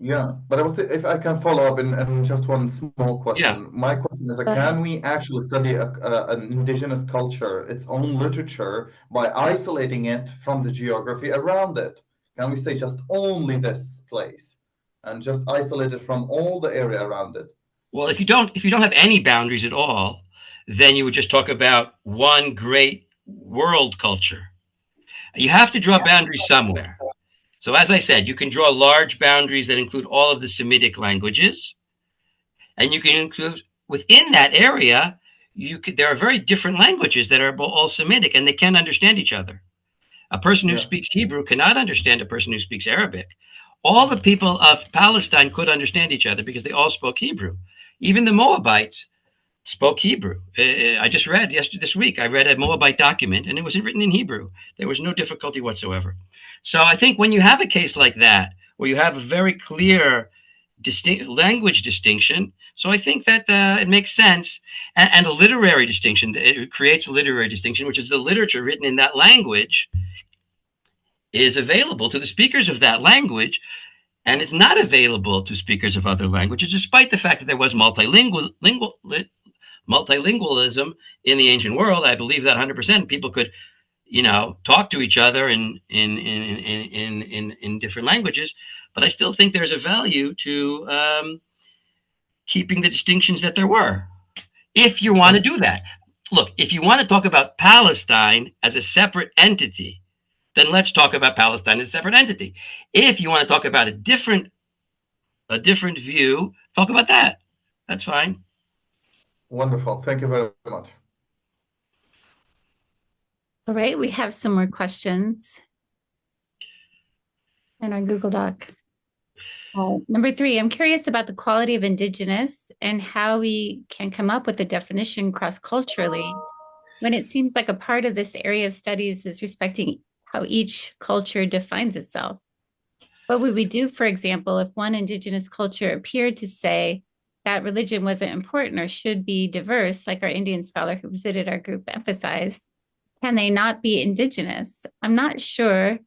Yeah, but if I can follow up in just one small question. Yeah. My question is, can we actually study an indigenous culture, its own literature, by isolating it from the geography around it? Can we say just only this place and just isolate it from all the area around it? Well, if you don't have any boundaries at all, then you would just talk about one great world culture. You have to draw boundaries somewhere. So as I said, you can draw large boundaries that include all of the Semitic languages, and you can include within that area, there are very different languages that are all Semitic, and they can't understand each other. A person who speaks Hebrew cannot understand a person who speaks Arabic. All the people of Palestine could understand each other because they all spoke Hebrew. Even the Moabites spoke Hebrew. I just read this week, I read a Moabite document, and it was written in Hebrew. There was no difficulty whatsoever. So I think when you have a case like that, where you have a very clear language distinction, so I think that it makes sense. And a literary distinction, it creates a literary distinction, which is the literature written in that language is available to the speakers of that language, and it's not available to speakers of other languages, despite the fact that there was multilingualism in the ancient world. I believe that 100%. People could, talk to each other in different languages, but I still think there's a value to keeping the distinctions that there were, if you want to do that. Look, if you want to talk about Palestine as a separate entity, then let's talk about Palestine as a separate entity. If you want to talk about a different view, talk about that. That's fine. Wonderful. Thank you very much. All right, we have some more questions in our Google Doc. Number 3, I'm curious about the quality of indigenous and how we can come up with a definition cross-culturally when it seems like a part of this area of studies is respecting how each culture defines itself. What would we do, for example, if one indigenous culture appeared to say that religion wasn't important or should be diverse, like our Indian scholar who visited our group emphasized? Can they not be indigenous? I'm not sure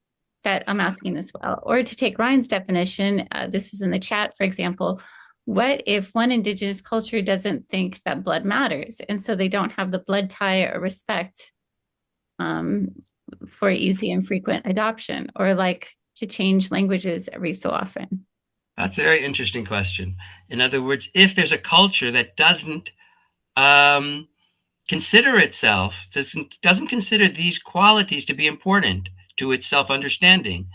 that I'm asking this well. Or to take Ryan's definition, this is in the chat, for example, what if one indigenous culture doesn't think that blood matters, and so they don't have the blood tie or respect for easy and frequent adoption, or like to change languages every so often? That's a very interesting question. In other words, if there's a culture that doesn't consider itself, doesn't consider these qualities to be important to its self-understanding,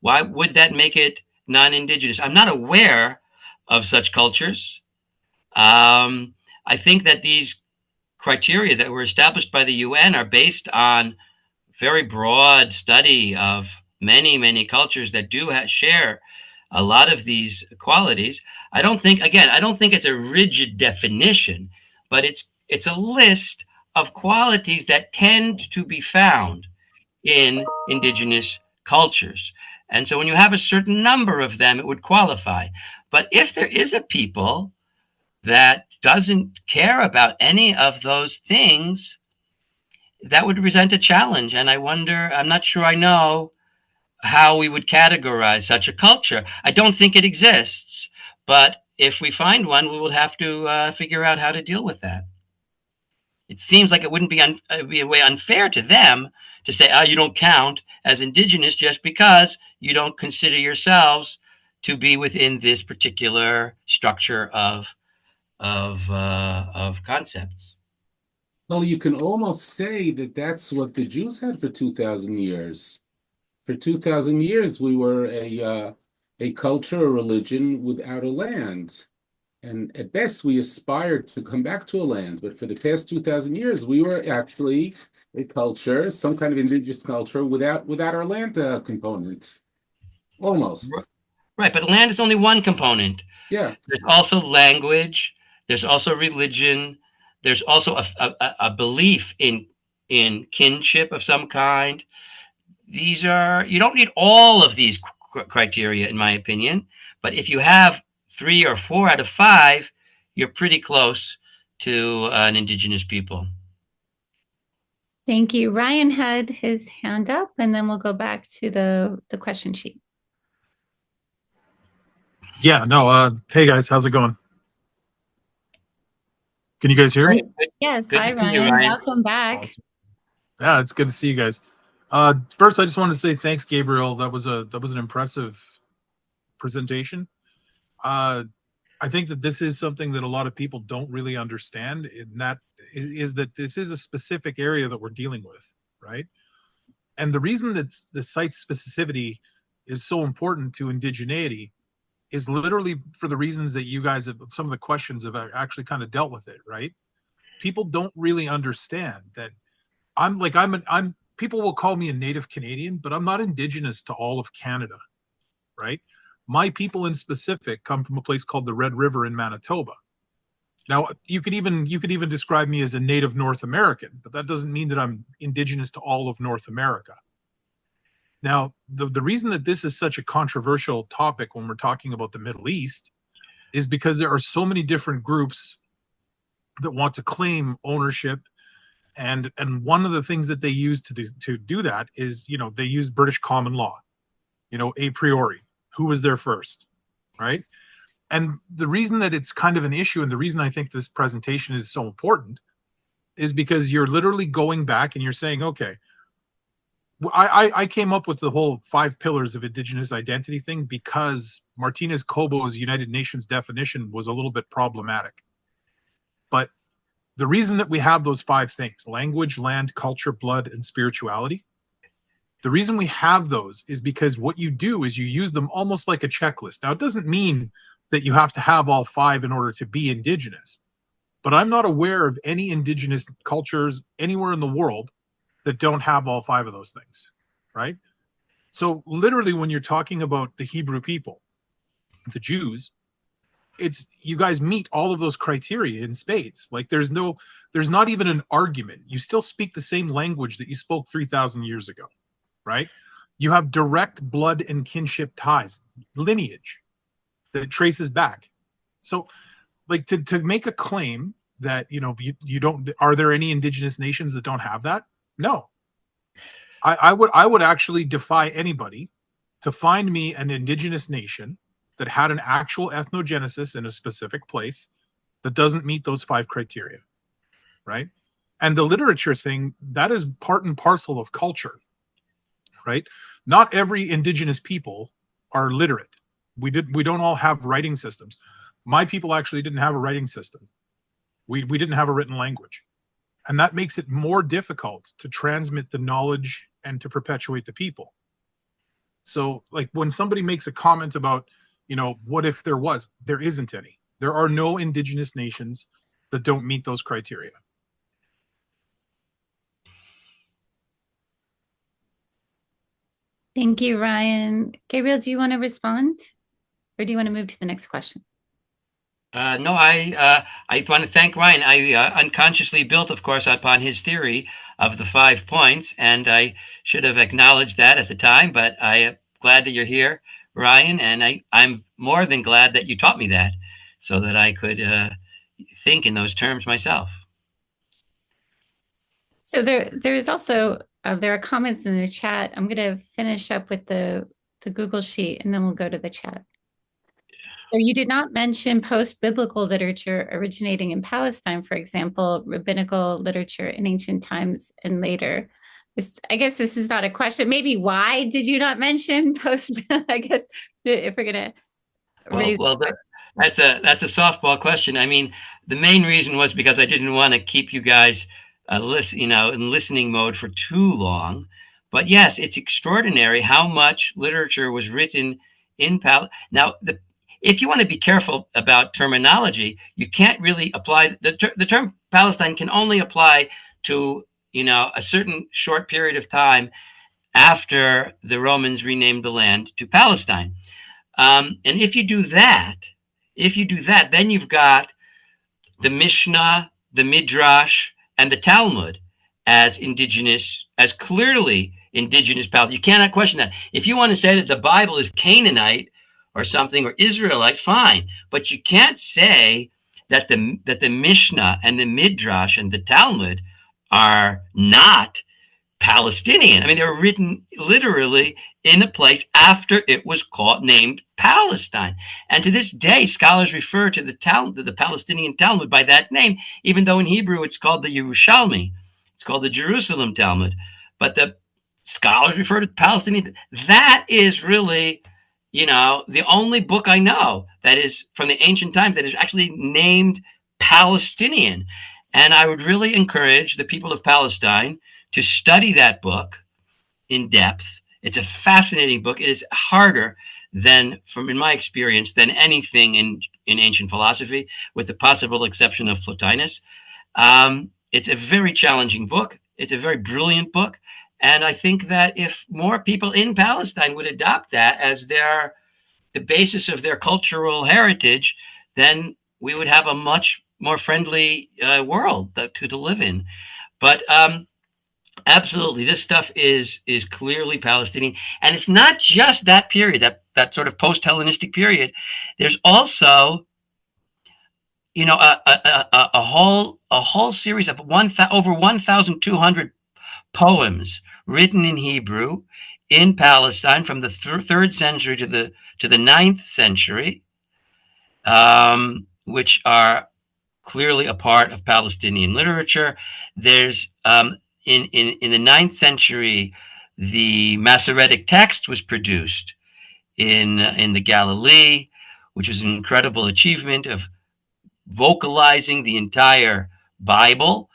why would that make it non-indigenous? I'm not aware of such cultures. I think that these criteria that were established by the UN are based on very broad study of many, many cultures that do share a lot of these qualities. I don't think it's a rigid definition, but it's a list of qualities that tend to be found in indigenous cultures. And so when you have a certain number of them, it would qualify. But if there is a people that doesn't care about any of those things, that would present a challenge. And I'm not sure I know how we would categorize such a culture. I don't think it exists, but if we find one, we will have to figure out how to deal with that. It seems like it wouldn't be a way unfair to them to say, you don't count as indigenous just because you don't consider yourselves to be within this particular structure of concepts. Well, you can almost say that that's what the Jews had for 2,000 years. For 2,000 years, we were a culture, a religion without a land. And at best, we aspired to come back to a land. But for the past 2,000 years, we were actually a culture, some kind of indigenous culture without our land component. Almost. Right, but land is only one component. Yeah. There's also language. There's also religion. There's also a belief in kinship of some kind. These are, you don't need all of these criteria, in my opinion. But if you have 3 or 4 out of 5, you're pretty close to an indigenous people. Thank you. Ryan had his hand up, and then we'll go back to the question sheet. Yeah, no, hey guys, how's it going? Can you guys hear me? Yes, Good hi, to see you, Ryan. Ryan. Welcome back. Awesome. Yeah, it's good to see you guys. First, I just wanted to say thanks, Gabriel. That was an impressive presentation. I think that this is something that a lot of people don't really understand, and that is that this is a specific area that we're dealing with, right? And the reason that the site specificity is so important to indigeneity is literally for the reasons that you guys have, some of the questions have actually kind of dealt with it, right? People don't really understand that I'm people will call me a native Canadian, but I'm not indigenous to all of Canada, right? My people in specific come from a place called the Red River in Manitoba. Now, you could even describe me as a native North American, but that doesn't mean that I'm indigenous to all of North America. Now, the reason that this is such a controversial topic when we're talking about the Middle East is because there are so many different groups that want to claim ownership, and one of the things that they use to do that is, they use British common law, a priori, who was there first, right? And the reason that it's kind of an issue, and the reason I think this presentation is so important, is because you're literally going back and you're saying, okay, I came up with the whole 5 pillars of indigenous identity thing because Martinez Cobo's United Nations definition was a little bit problematic. But the reason that we have those 5 things, language, land, culture, blood, and spirituality, the reason we have those is because what you do is you use them almost like a checklist. Now, it doesn't mean that you have to have all 5 in order to be indigenous, but I'm not aware of any indigenous cultures anywhere in the world that don't have all 5 of those things, right? So literally, when you're talking about the Hebrew people, the Jews, it's, you guys meet all of those criteria in spades. Like there's not even an argument. You still speak the same language that you spoke 3,000 years ago, right? You have direct blood and kinship ties, lineage that traces back. So like to make a claim that, you don't, are there any indigenous nations that don't have that? No. I would actually defy anybody to find me an indigenous nation that had an actual ethnogenesis in a specific place that doesn't meet those 5 criteria, right? And the literature thing, that is part and parcel of culture, right? Not every indigenous people are literate. We don't all have writing systems. My people actually didn't have a writing system. We didn't have a written language. And that makes it more difficult to transmit the knowledge and to perpetuate the people. So like when somebody makes a comment about, what if there isn't any. There are no indigenous nations that don't meet those criteria. Thank you, Ryan. Gabriel, do you want to respond? Or do you want to move to the next question? No, I want to thank Ryan. I unconsciously built, of course, upon his theory of the 5 points, and I should have acknowledged that at the time. But I am glad that you're here, Ryan, and I'm more than glad that you taught me that, so that I could think in those terms myself. So there is also there are comments in the chat. I'm going to finish up with the Google sheet, and then we'll go to the chat. So you did not mention post-biblical literature originating in Palestine, for example, rabbinical literature in ancient times and later. I guess this is not a question. Maybe why did you not mention post? I guess if we're gonna raise. Well, that's a softball question. I mean, the main reason was because I didn't want to keep you guys in listening mode for too long. But yes, it's extraordinary how much literature was written in Now, if you want to be careful about terminology, you can't really apply the term Palestine can only apply to a certain short period of time after the Romans renamed the land to Palestine. And if you do that, then you've got the Mishnah, the Midrash, and the Talmud as clearly indigenous Palestine. You cannot question that. If you want to say that the Bible is Canaanite or something, or Israelite, fine, but you can't say that the Mishnah and the Midrash and the Talmud are not Palestinian. I mean, they were written literally in a place after it was named Palestine. And to this day, scholars refer to the Palestinian Talmud by that name, even though in Hebrew it's called the Yerushalmi. It's called the Jerusalem Talmud. But the scholars refer to Palestinian. That is really, the only book I know that is from the ancient times that is actually named Palestinian. And I would really encourage the people of Palestine to study that book in depth. It's a fascinating book. It is harder in my experience, than anything in ancient philosophy, with the possible exception of Plotinus. It's a very challenging book. It's a very brilliant book. And I think that if more people in Palestine would adopt that as the basis of their cultural heritage, then we would have a much more friendly world to live in. But absolutely, this stuff is clearly Palestinian, and it's not just that period, that sort of post-Hellenistic period. There's also, a whole series of over 1,200 poems written in Hebrew in Palestine from the third century to the 9th century, which are clearly a part of Palestinian literature. There's in the 9th century, the Masoretic text was produced in the Galilee, which is an incredible achievement of vocalizing the entire Bible.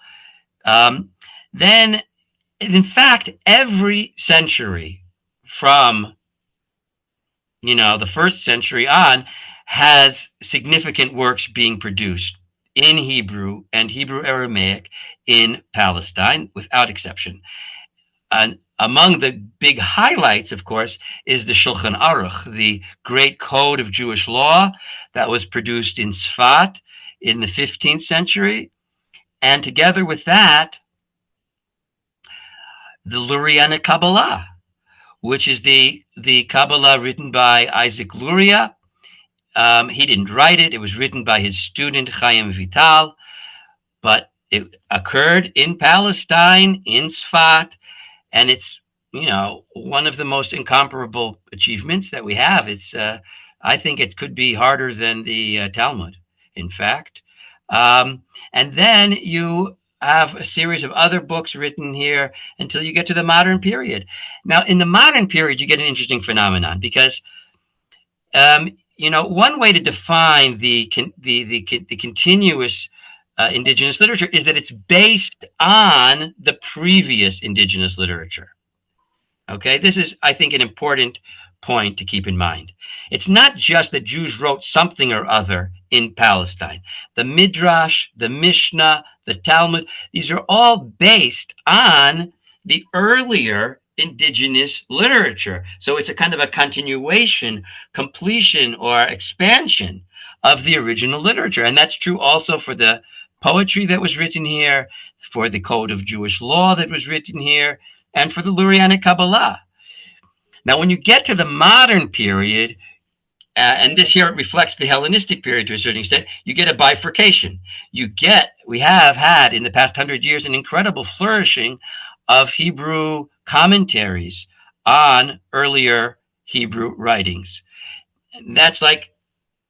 Then, in fact, every century from the first century on has significant works being produced in Hebrew and Hebrew Aramaic in Palestine, without exception. And among the big highlights, of course, is the Shulchan Aruch, the great code of Jewish law that was produced in Sfat in the 15th century. And together with that, the Lurianic Kabbalah, which is the Kabbalah written by Isaac Luria. He didn't write it. It was written by his student, Chaim Vital, but it occurred in Palestine, in Sfat, and it's, one of the most incomparable achievements that we have. It's, I think it could be harder than the Talmud, in fact. And then you have a series of other books written here until you get to the modern period. Now, in the modern period, you get an interesting phenomenon because, one way to define the continuous indigenous literature is that it's based on the previous indigenous literature. Okay, this is, I think, an important point to keep in mind. It's not just that Jews wrote something or other in Palestine. The Midrash, the Mishnah, the Talmud, these are all based on the earlier indigenous literature. So it's a kind of a continuation, completion, or expansion of the original literature. And that's true also for the poetry that was written here, for the code of Jewish law that was written here, and for the Lurianic Kabbalah. Now, when you get to the modern period, and this here reflects the Hellenistic period to a certain extent, you get a bifurcation. We have had in the past 100 years an incredible flourishing of Hebrew commentaries on earlier Hebrew writings. And that's like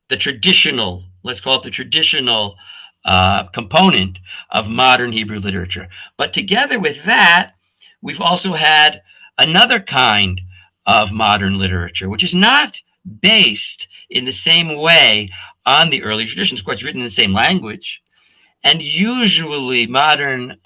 the traditional, let's call it the traditional component of modern Hebrew literature. But together with that, we've also had another kind of modern literature, which is not based in the same way on the early traditions. Of course, written in the same language. And usually modern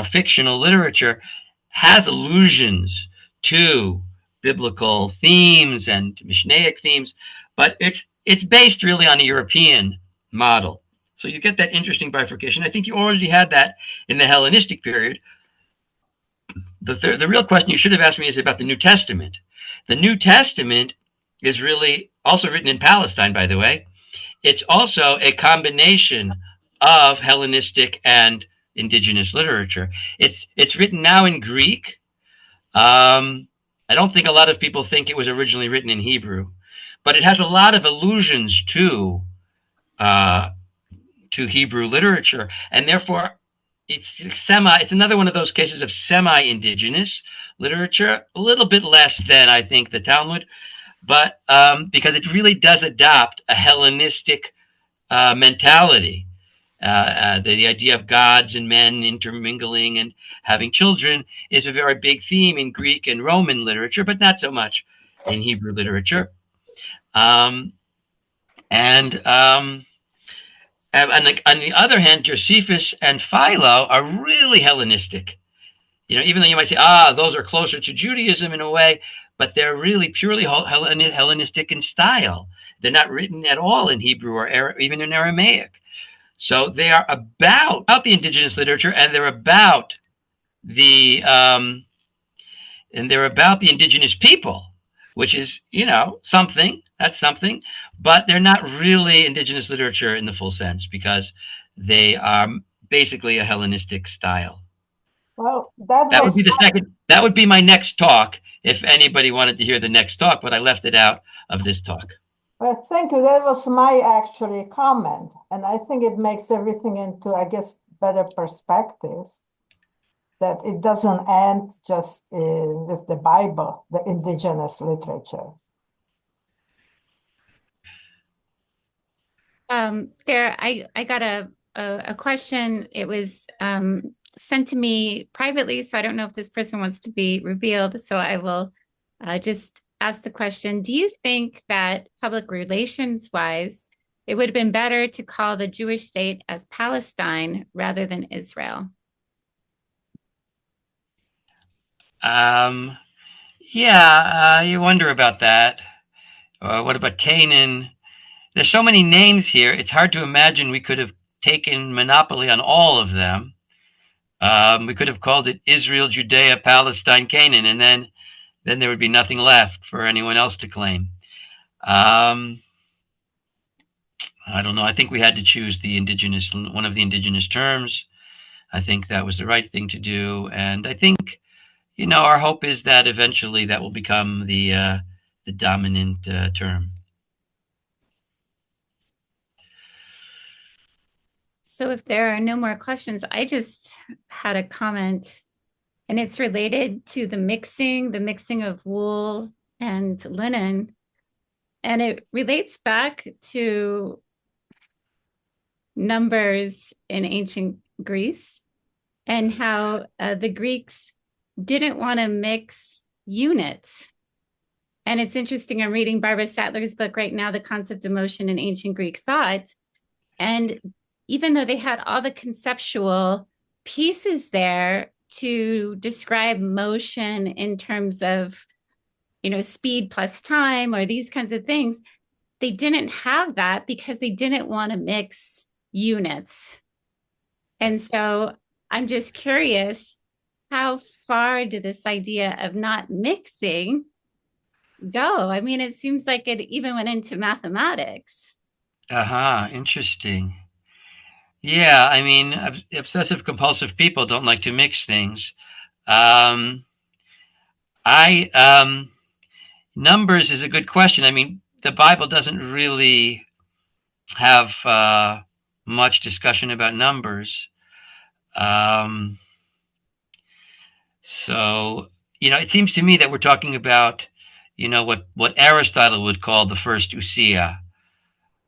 fictional literature has allusions to biblical themes and Mishnaic themes, but it's based really on a European model. So you get that interesting bifurcation. I think you already had that in the Hellenistic period. The real question you should have asked me is about the New Testament. The New Testament is really also written in Palestine, by the way. It's also a combination of Hellenistic and indigenous literature. It's written now in Greek. I don't think a lot of people think it was originally written in Hebrew, but it has a lot of allusions uh, to Hebrew literature, and therefore it's another one of those cases of semi-indigenous literature, a little bit less than I think the Talmud, but because it really does adopt a Hellenistic mentality. The idea of gods and men intermingling and having children is a very big theme in Greek and Roman literature, but not so much in Hebrew literature. Um, and on the other hand, Josephus and Philo are really Hellenistic. Even though you might say, those are closer to Judaism in a way, but they're really purely Hellenistic in style. They're not written at all in Hebrew or even in Aramaic. So they are about the indigenous literature, and they're about the indigenous people, which is something. That's something, but they're not really indigenous literature in the full sense because they are basically a Hellenistic style. Well, that would be the second. That would be my next talk if anybody wanted to hear the next talk, but I left it out of this talk. Well, thank you. That was my actually comment. And I think it makes everything into, I guess, better perspective. That it doesn't end just with the Bible, the indigenous literature. I got a question. It was sent to me privately, so I don't know if this person wants to be revealed. So I will just ask the question. Do you think that public relations wise, it would have been better to call the Jewish state as Palestine rather than Israel? Yeah, you wonder about that. What about Canaan? There's so many names here. It's hard to imagine we could have taken monopoly on all of them. We could have called it Israel, Judea, Palestine, Canaan, and then there would be nothing left for anyone else to claim. I don't know. I think we had to choose one of the indigenous terms. I think that was the right thing to do, and I think our hope is that eventually that will become the dominant term. So if there are no more questions, I just had a comment, and it's related to the mixing of wool and linen. And it relates back to numbers in ancient Greece and how the Greeks didn't want to mix units. And it's interesting, I'm reading Barbara Sattler's book right now, The Concept of Motion in Ancient Greek Thought. And even though they had all the conceptual pieces there to describe motion in terms of, speed plus time or these kinds of things, they didn't have that because they didn't want to mix units. And so I'm just curious, how far did this idea of not mixing go? I mean, it seems like it even went into mathematics. Interesting. Yeah, I mean, obsessive compulsive people don't like to mix things. Numbers is a good question. I mean, the Bible doesn't really have much discussion about numbers. So, it seems to me that we're talking about, what Aristotle would call the first ousia,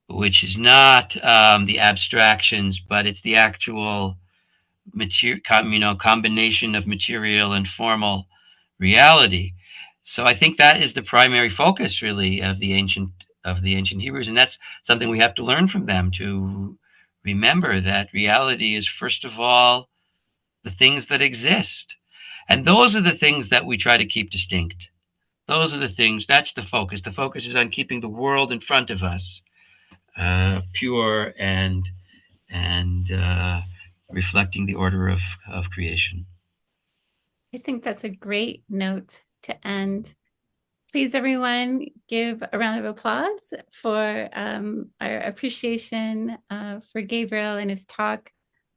which is not the abstractions, but it's the actual combination of material and formal reality. So I think that is the primary focus, really, of the ancient Hebrews, and that's something we have to learn from them, to remember that reality is first of all the things that exist, and those are the things that we try to keep distinct. Those are the things. That's the focus. The focus is on keeping the world in front of us pure and reflecting the order of creation. I think that's a great note to end. Please, everyone, give a round of applause for our appreciation for Gabriel and his talk.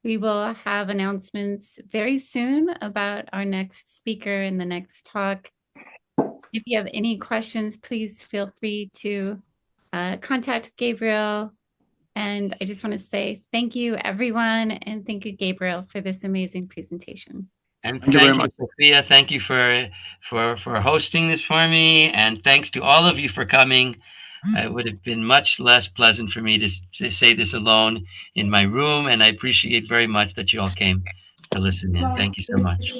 We will have announcements very soon about our next speaker and the next talk. If you have any questions, please feel free to contact Gabriel. And I just want to say thank you, everyone, and thank you, Gabriel, for this amazing presentation. And Thank you very thank you, much. Sophia. Thank you for hosting this for me, and thanks to all of you for coming. It would have been much less pleasant for me to say this alone in my room, and I appreciate very much that you all came to listen in. Thank you so much.